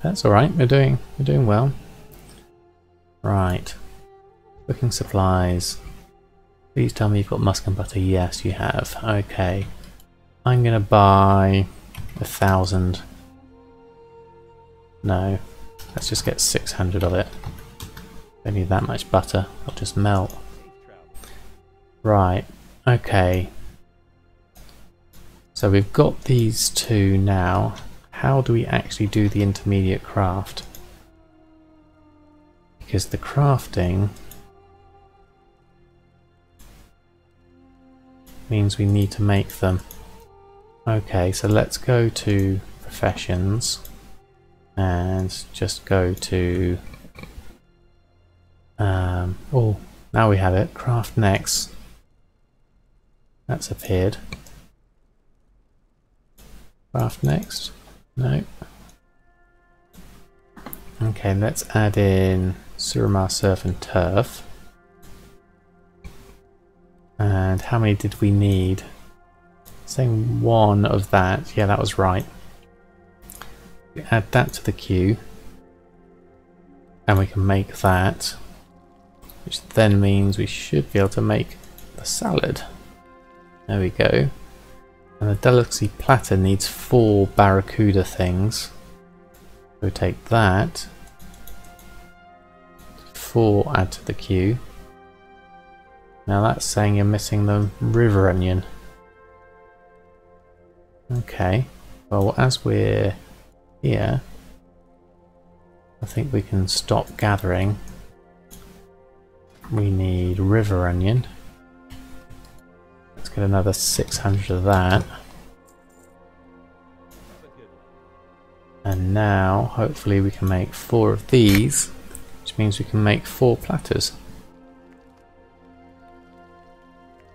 That's alright, we're doing well. Right. Cooking supplies. Please tell me you've got muskin butter. Yes, you have. Okay. I'm gonna buy 1,000. No. Let's just get 600 of it. Don't need that much butter. It'll just melt. Right. Okay. So we've got these two now. How do we actually do the intermediate craft? Because the crafting means we need to make them. Okay, so let's go to professions and just go to oh, now we have it. Craft next. That's appeared. Craft next. No. Okay, let's add in Suramar, Surf and Turf. And how many did we need? Saying one of that. Yeah, that was right. We add that to the queue. And we can make that. Which then means we should be able to make the salad. There we go. And the delicacy platter needs 4 barracuda things. So we take that. 4 add to the queue. Now that's saying you're missing the river onion. Okay. Well, as we're here, I think we can stop gathering. We need river onion. Let's get another 600 of that. And now, hopefully we can make 4 of these, which means we can make 4 platters.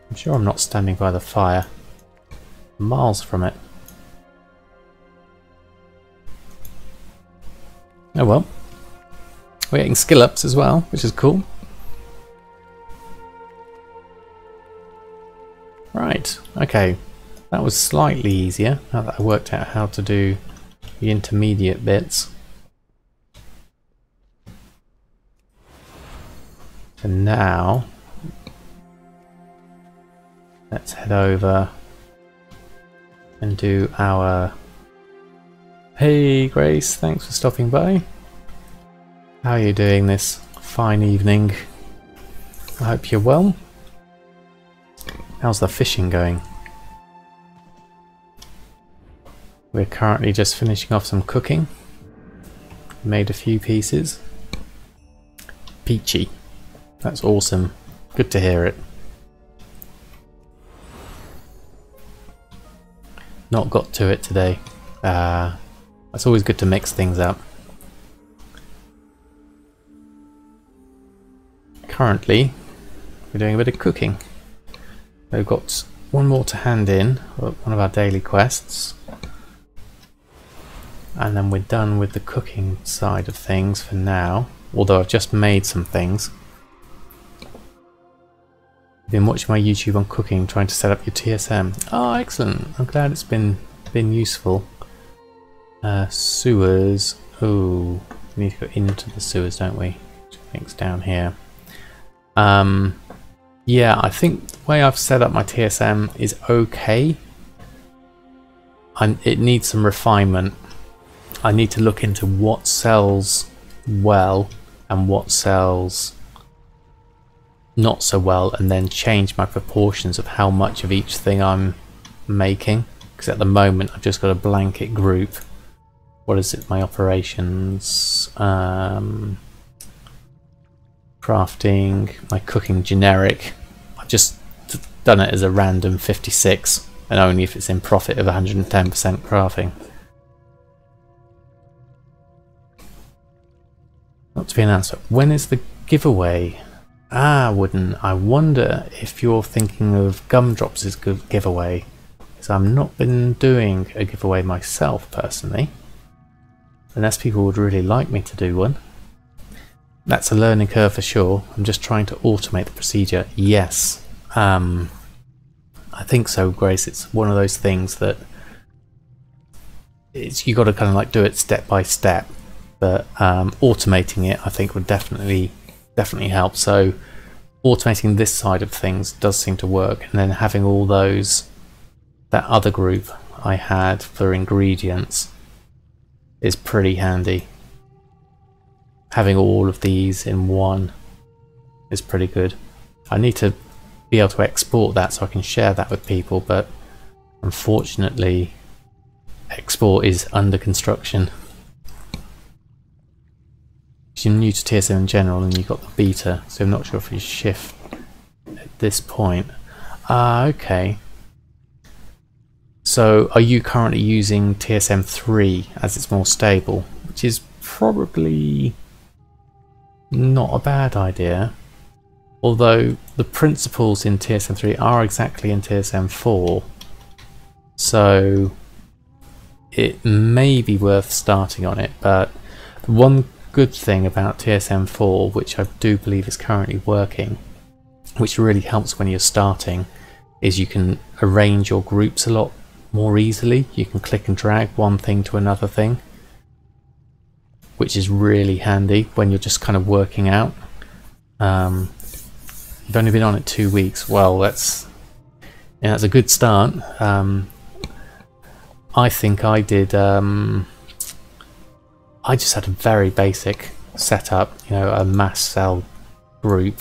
I'm sure I'm not standing by the fire. I'm miles from it. Oh well. We're getting skill ups as well, which is cool. Right, okay. That was slightly easier now that I worked out how to do the intermediate bits. And now let's head over and do our... Hey Grace, thanks for stopping by. How are you doing this fine evening? I hope you're well. How's the fishing going? We're currently just finishing off some cooking. Made a few pieces. Peachy. That's awesome. Good to hear it. Not got to it today. It's always good to mix things up. Currently, we're doing a bit of cooking. We've got one more to hand in, one of our daily quests. And then we're done with the cooking side of things for now. Although I've just made some things. Been watching my YouTube on cooking, trying to set up your TSM. Oh, excellent! I'm glad it's been useful. Sewers. Oh, we need to go into the sewers, don't we? Which I think's down here. Yeah, I think the way I've set up my TSM is okay. It needs some refinement. I need to look into what sells well and what sells not so well, and then change my proportions of how much of each thing I'm making, because at the moment I've just got a blanket group. What is it? My operations, crafting, my cooking generic. I've just done it as a random 56, and only if it's in profit of 110% crafting. Not to be announced. When is the giveaway? Ah, Wooden, I wonder if you're thinking of Gumdrops as a giveaway, because I've not been doing a giveaway myself personally, unless people would really like me to do one. That's a learning curve for sure. I'm just trying to automate the procedure. Yes, I think so, Grace. It's one of those things that you got to kind of like do it step by step, but automating it I think would definitely help. So automating this side of things does seem to work, and then having all those, that other group I had for ingredients is pretty handy. Having all of these in one is pretty good. I need to be able to export that so I can share that with people, but unfortunately export is under construction. You're new to TSM in general and you've got the beta, so I'm not sure if you shift at this point. Okay. So are you currently using TSM 3 as it's more stable, which is probably not a bad idea, although the principles in TSM 3 are exactly in TSM 4, so it may be worth starting on it. But the one good thing about TSM 4, which I do believe is currently working, which really helps when you're starting, is you can arrange your groups a lot more easily. You can click and drag one thing to another thing, which is really handy when you're just kind of working out. You've only been on it 2 weeks. Well, that's a good start. I think I did. I just had a very basic setup, you know, a mass cell group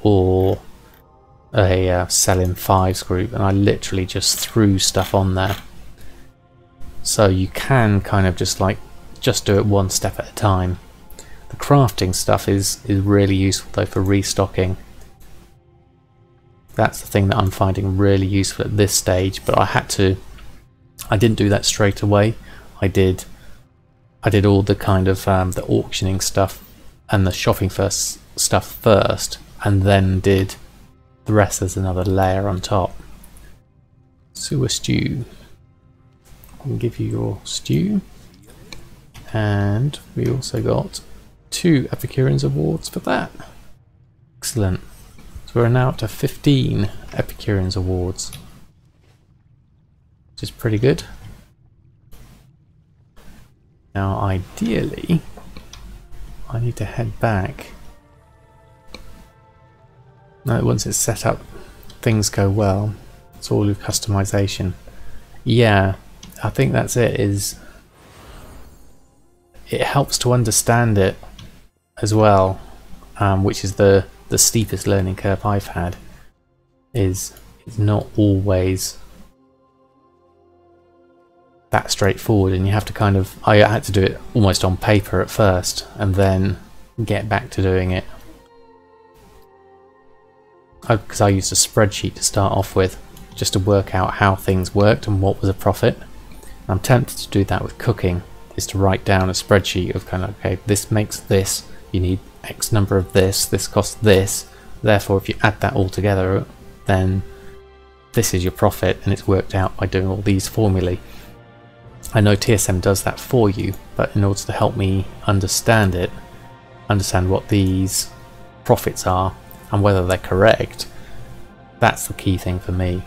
or a cell in fives group, and I literally just threw stuff on there. So you can kind of just do it one step at a time. The crafting stuff is really useful though for restocking. That's the thing that I'm finding really useful at this stage, but I didn't do that straight away. I did all the kind of the auctioning stuff and the shopping stuff first, and then did the rest as another layer on top. Sewer stew. I'll give you your stew. And we also got 2 Epicureans awards for that. Excellent. So we're now up to 15 Epicureans awards, which is pretty good. Now ideally I need to head back. No, once it's set up things go well, it's all your customization. Yeah, I think that's it. It helps to understand it as well, which is the steepest learning curve I've had. It's not always that straightforward, and you have to kind of, I had to do it almost on paper at first and then get back to doing it, because I used a spreadsheet to start off with just to work out how things worked and what was a profit. I'm tempted to do that with cooking, is to write down a spreadsheet of kind of, okay, this makes this, you need X number of this costs this, therefore if you add that all together then this is your profit, and it's worked out by doing all these formulae. I know TSM does that for you, but in order to help me understand it, understand what these profits are and whether they're correct, that's the key thing for me.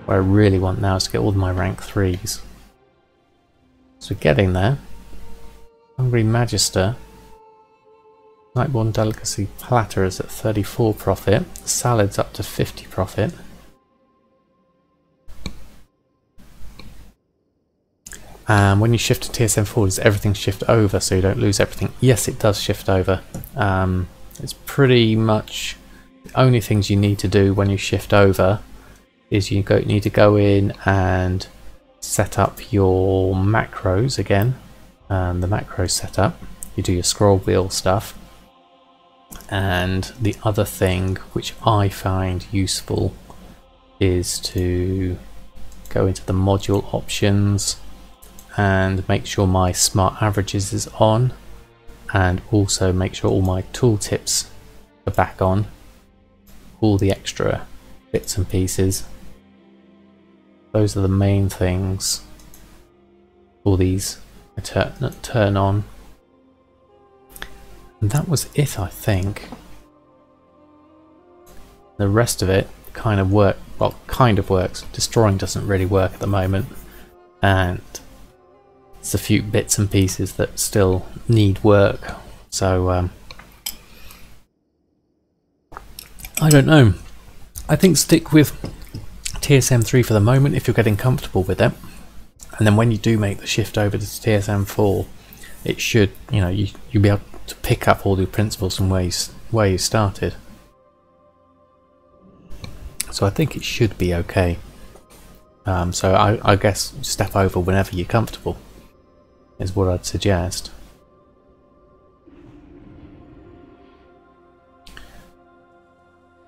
What I really want now is to get all my rank 3s. So getting there. Hungry Magister. Nightborn Delicacy Platter is at 34 profit. Salad's up to 50 profit. When you shift to TSM 4, does everything shift over so you don't lose everything? Yes, it does shift over. It's pretty much the only things you need to do when you shift over is you need to go in and set up your macros again. The macro setup. You do your scroll wheel stuff. And the other thing which I find useful is to go into the module options and make sure my smart averages is on, and also make sure all my tooltips are back on, all the extra bits and pieces. Those are the main things. All these I turn on. And that was it, I think. The rest of it kind of works. Destroying doesn't really work at the moment, and there's a few bits and pieces that still need work. So I don't know. I think stick with TSM 3 for the moment if you're getting comfortable with it, and then when you do make the shift over to TSM 4, it should, you'll be able to pick up all the principles from where you started. So I think it should be okay. So I guess step over whenever you're comfortable is what I'd suggest.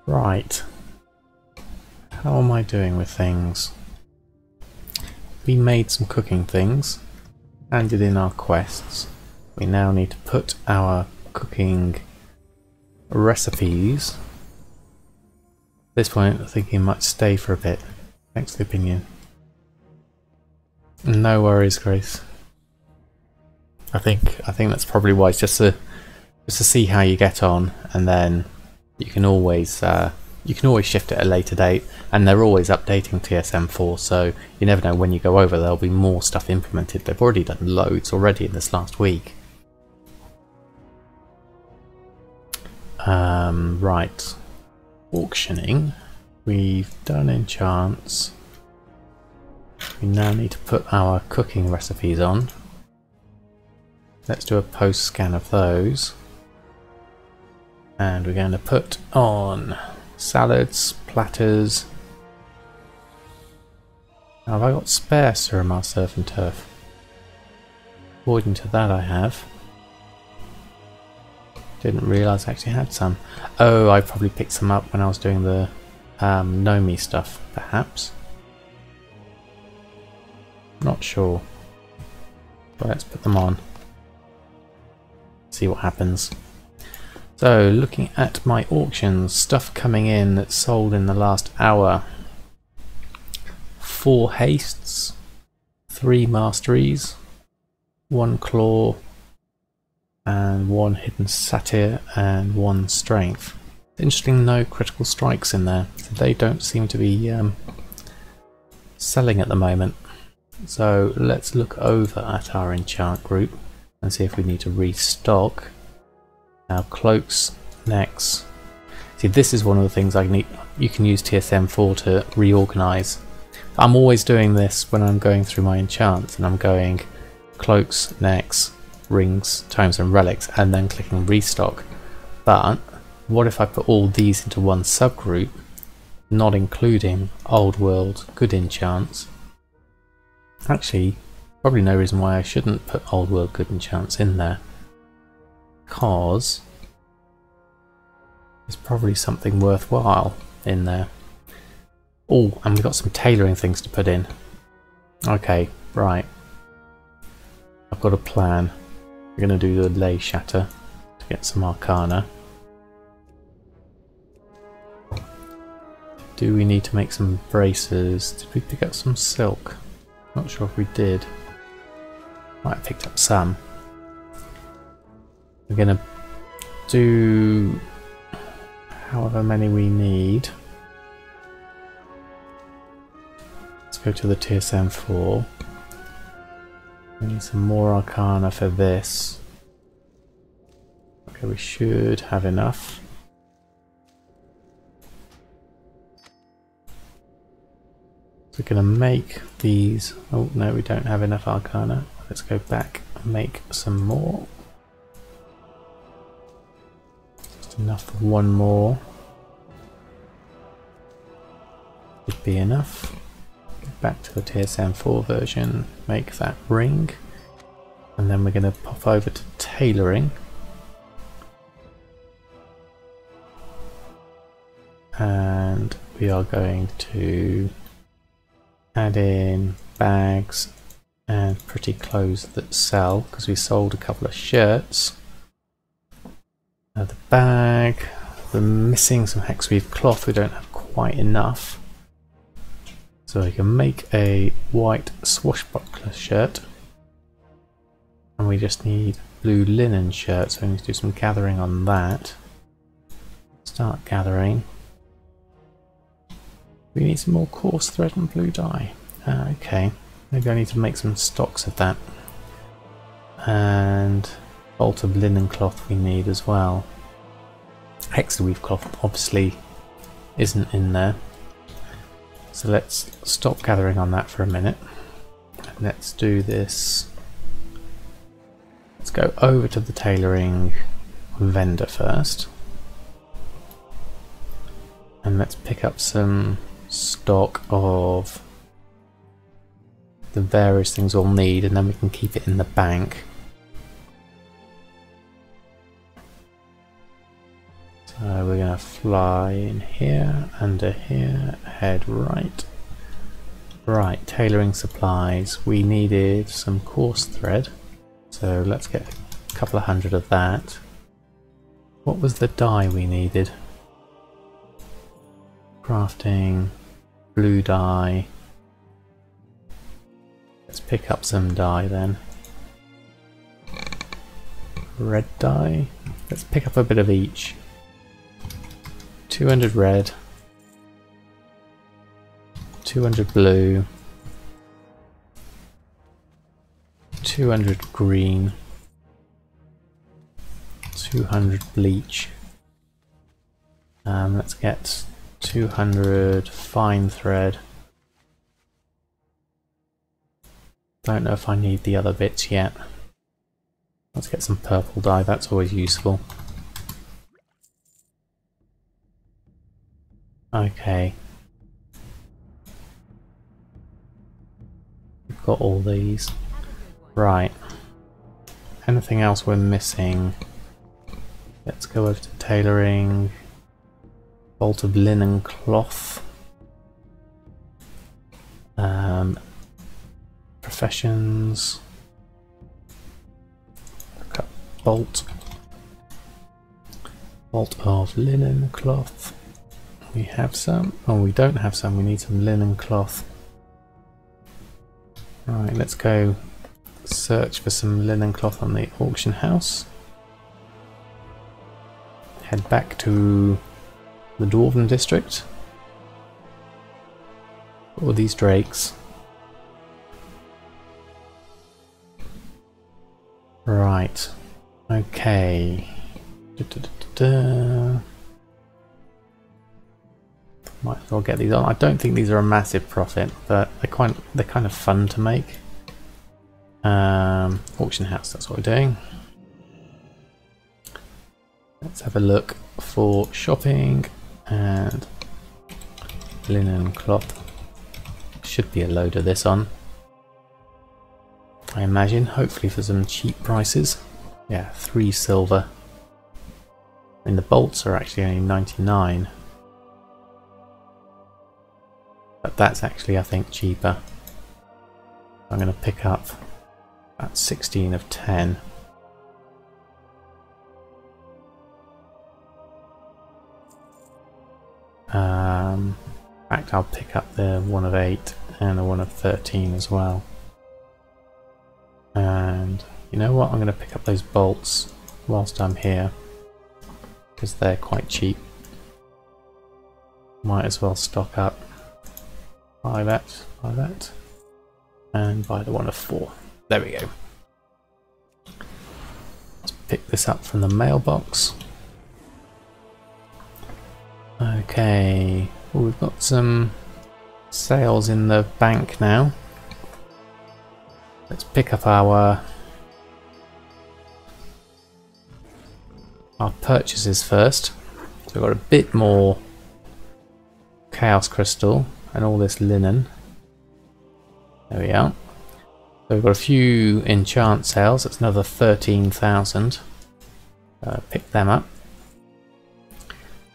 Right. How am I doing with things? We made some cooking things, handed in our quests. We now need to put our cooking recipes. At this point I think he might stay for a bit. Thanks for the opinion. No worries, Grace. I think that's probably wise, just to see how you get on, and then you can always shift it at a later date, and they're always updating TSM 4, so you never know when you go over there'll be more stuff implemented. They've already done loads already in this last week. Right. Auctioning. We've done enchants. We now need to put our cooking recipes on. Let's do a post scan of those. And we're going to put on salads, platters. Now, have I got spare Suramar Surf and Turf? According to that I have. Didn't realise I actually had some. Oh, I probably picked some up when I was doing the Nomi stuff, perhaps. Not sure. But let's put them on. See what happens. So, looking at my auctions, stuff coming in that's sold in the last hour. 4 hastes, 3 masteries, 1 claw, and 1 hidden satyr, and 1 strength. Interesting, no critical strikes in there, so they don't seem to be selling at the moment. So let's look over at our enchant group and see if we need to restock. Now cloaks, necks. See, this is one of the things I need. You can use TSM4 to reorganize. I'm always doing this when I'm going through my enchants, and I'm going cloaks, necks, rings, tomes and relics, and then clicking restock. But what if I put all these into one subgroup, not including old world good enchants? Actually, probably no reason why I shouldn't put old world good enchants in there, because there's probably something worthwhile in there. Oh, and we've got some tailoring things to put in. Okay, right. I've got a plan. We're going to do the lay shatter to get some arcana. Do we need to make some braces? Did we pick up some silk? Not sure if we did. Might have picked up some. We're going to do however many we need. Let's go to the TSM4. We need some more arcana for this. Okay, we should have enough. So we're going to make these. Oh no, we don't have enough arcana. Let's go back and make some more. Just enough for one more. Should be enough. Go back to the TSM4 version, make that ring, and then we're going to pop over to tailoring. And we are going to add in bags and pretty clothes that sell, because we sold a couple of shirts. Now the bag, we're missing some hexweave cloth, we don't have quite enough. So we can make a white swashbuckler shirt. And we just need blue linen shirt, so we need to do some gathering on that. Start gathering. We need some more coarse thread and blue dye. Okay, maybe I need to make some stocks of that. And bolt of linen cloth we need as well. Hexaweave cloth obviously isn't in there. So let's stop gathering on that for a minute. And let's do this. Let's go over to the tailoring vendor first. And let's pick up some stock of the various things we'll need, and then we can keep it in the bank. So we're going to fly in here, under here, head right. Right, tailoring supplies. We needed some coarse thread, so let's get a couple of hundred of that. What was the dye we needed? Crafting, blue dye. Let's pick up some dye then. Red dye. Let's pick up a bit of each. 200 red. 200 blue. 200 green. 200 bleach. Let's get 200 fine thread. Don't know if I need the other bits yet. Let's get some purple dye, that's always useful. Okay. We've got all these. Right. Anything else we're missing? Let's go over to tailoring. Bolt of linen cloth. Professions. Look up bolt. Bolt of linen cloth. We have some. Oh, we don't have some. We need some linen cloth. Right, let's go search for some linen cloth on the auction house. Head back to the Dwarven district. All these drakes. Right. Okay. Might as well get these on. I don't think these are a massive profit, but they're kind of fun to make. Auction house, that's what we're doing. Let's have a look for shopping and linen cloth. Should be a load of this on, I imagine, hopefully for some cheap prices. Yeah, 3 silver. I mean, the bolts are actually only 99. But that's actually, I think, cheaper. I'm going to pick up at 16 of 10. In fact, I'll pick up the 1 of 8 and the 1 of 13 as well. And you know what? I'm going to pick up those bolts whilst I'm here because they're quite cheap. Might as well stock up. Buy that, and buy the 1 of 4. There we go. Let's pick this up from the mailbox. Okay, well, we've got some sales in the bank now. Let's pick up our purchases first. So we've got a bit more chaos crystal and all this linen. There we are. So we've got a few enchant sales. That's another 13,000. Pick them up.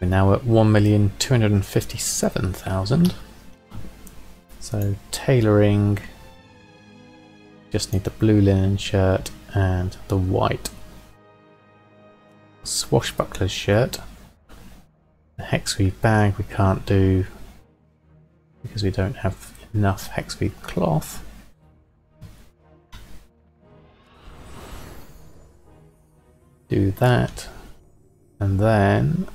We're now at 1,257,000. So tailoring. Just need the blue linen shirt and the white swashbuckler's shirt. The hexweave bag we can't do because we don't have enough hexweave cloth. Do that, and then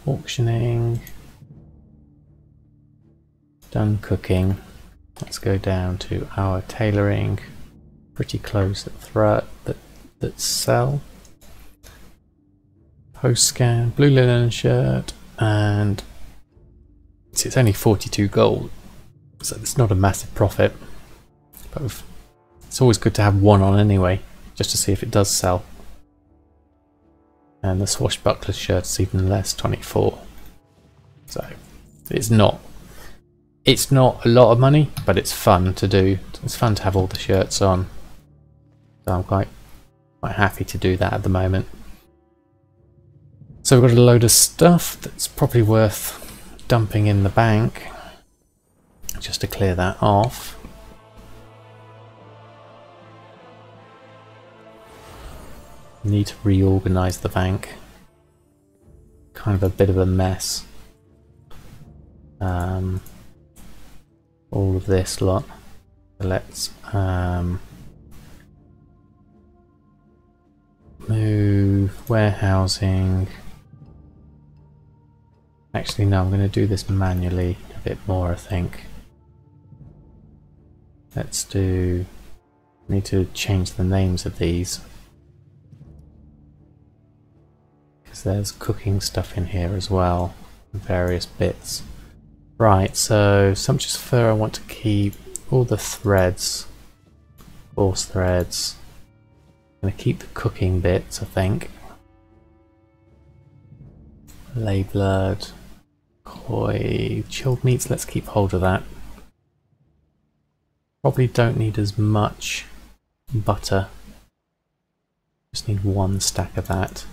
auctioning, done cooking. Let's go down to our tailoring, pretty close that sell. Post scan, blue linen shirt, and it's only 42 gold, so it's not a massive profit, but it's always good to have one on anyway, just to see if it does sell. And the swashbuckler shirt's even less, 24. So it's not a lot of money, but it's fun to do. It's fun to have all the shirts on. So I'm quite happy to do that at the moment. So we've got a load of stuff that's probably worth dumping in the bank just to clear that off. Need to reorganize the bank. Kind of a bit of a mess. All of this lot. Let's move warehousing. Actually, no, I'm going to do this manually a bit more, I think. Let's do... need to change the names of these. Because there's cooking stuff in here as well. Various bits. Right, so sumptuous fur, I want to keep all the threads. Coarse threads. I'm going to keep the cooking bits, I think. Lay blood. Koi. Chilled meats, let's keep hold of that. Probably don't need as much butter. Just need 1 stack of that.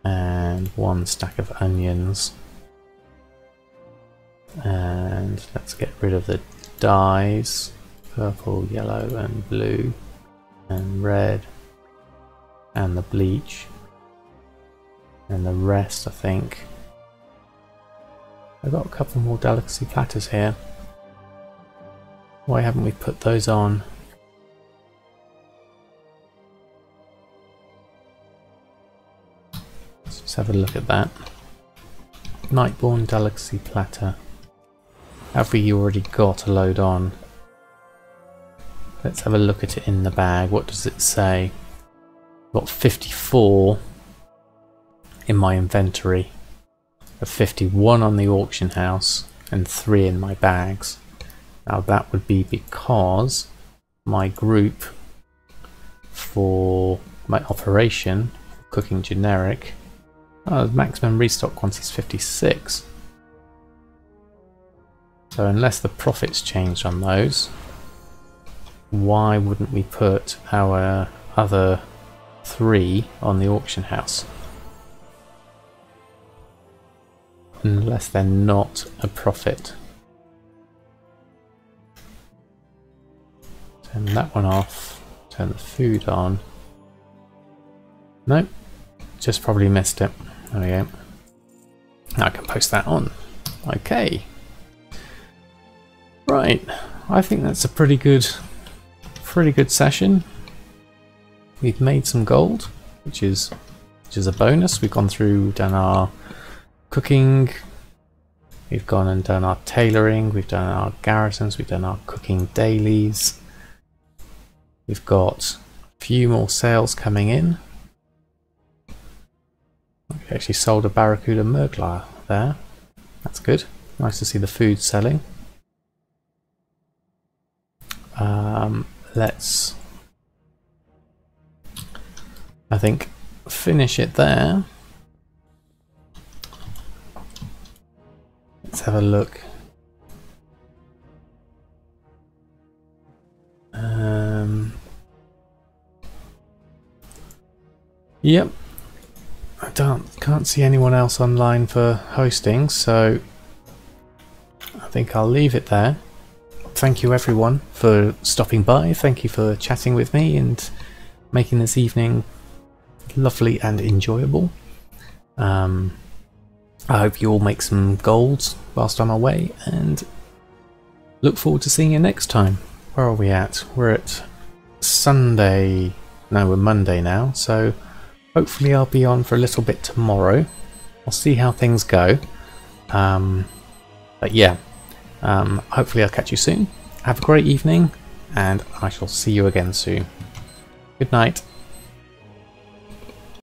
And 1 stack of onions. And let's get rid of the dyes. Purple, yellow and blue. And red. And the bleach. And the rest, I think. I've got a couple more delicacy platters here. Why haven't we put those on? Let's just have a look at that. Nightborn delicacy platter. Have we already got a load on? Let's have a look at it in the bag. What does it say? Got 54 in my inventory. of 51 on the auction house and 3 in my bags. Now that would be because my group for my operation, cooking generic, the maximum restock quantity is 56. So unless the profits changed on those, why wouldn't we put our other 3 on the auction house? Unless they're not a profit. Turn that one off, turn the food on. Nope, just probably missed it. There we go. Now I can post that on. Okay. Right, I think that's a pretty good session. We've made some gold, which is a bonus. We've gone through, done our cooking, we've gone and done our tailoring, we've done our garrisons, we've done our cooking dailies. We've got a few more sales coming in. We actually sold a Barracuda Murglar there. That's good. Nice to see the food selling. Let's, I think, finish it there. Let's have a look. Yep. I can't see anyone else online for hosting, so I think I'll leave it there. Thank you everyone for stopping by. Thank you for chatting with me and making this evening lovely and enjoyable. I hope you all make some gold whilst I'm away, and look forward to seeing you next time. Where are we at? We're at Sunday. No, we're Monday now, so hopefully I'll be on for a little bit tomorrow. I'll see how things go. But yeah, hopefully I'll catch you soon. Have a great evening, and I shall see you again soon. Good night.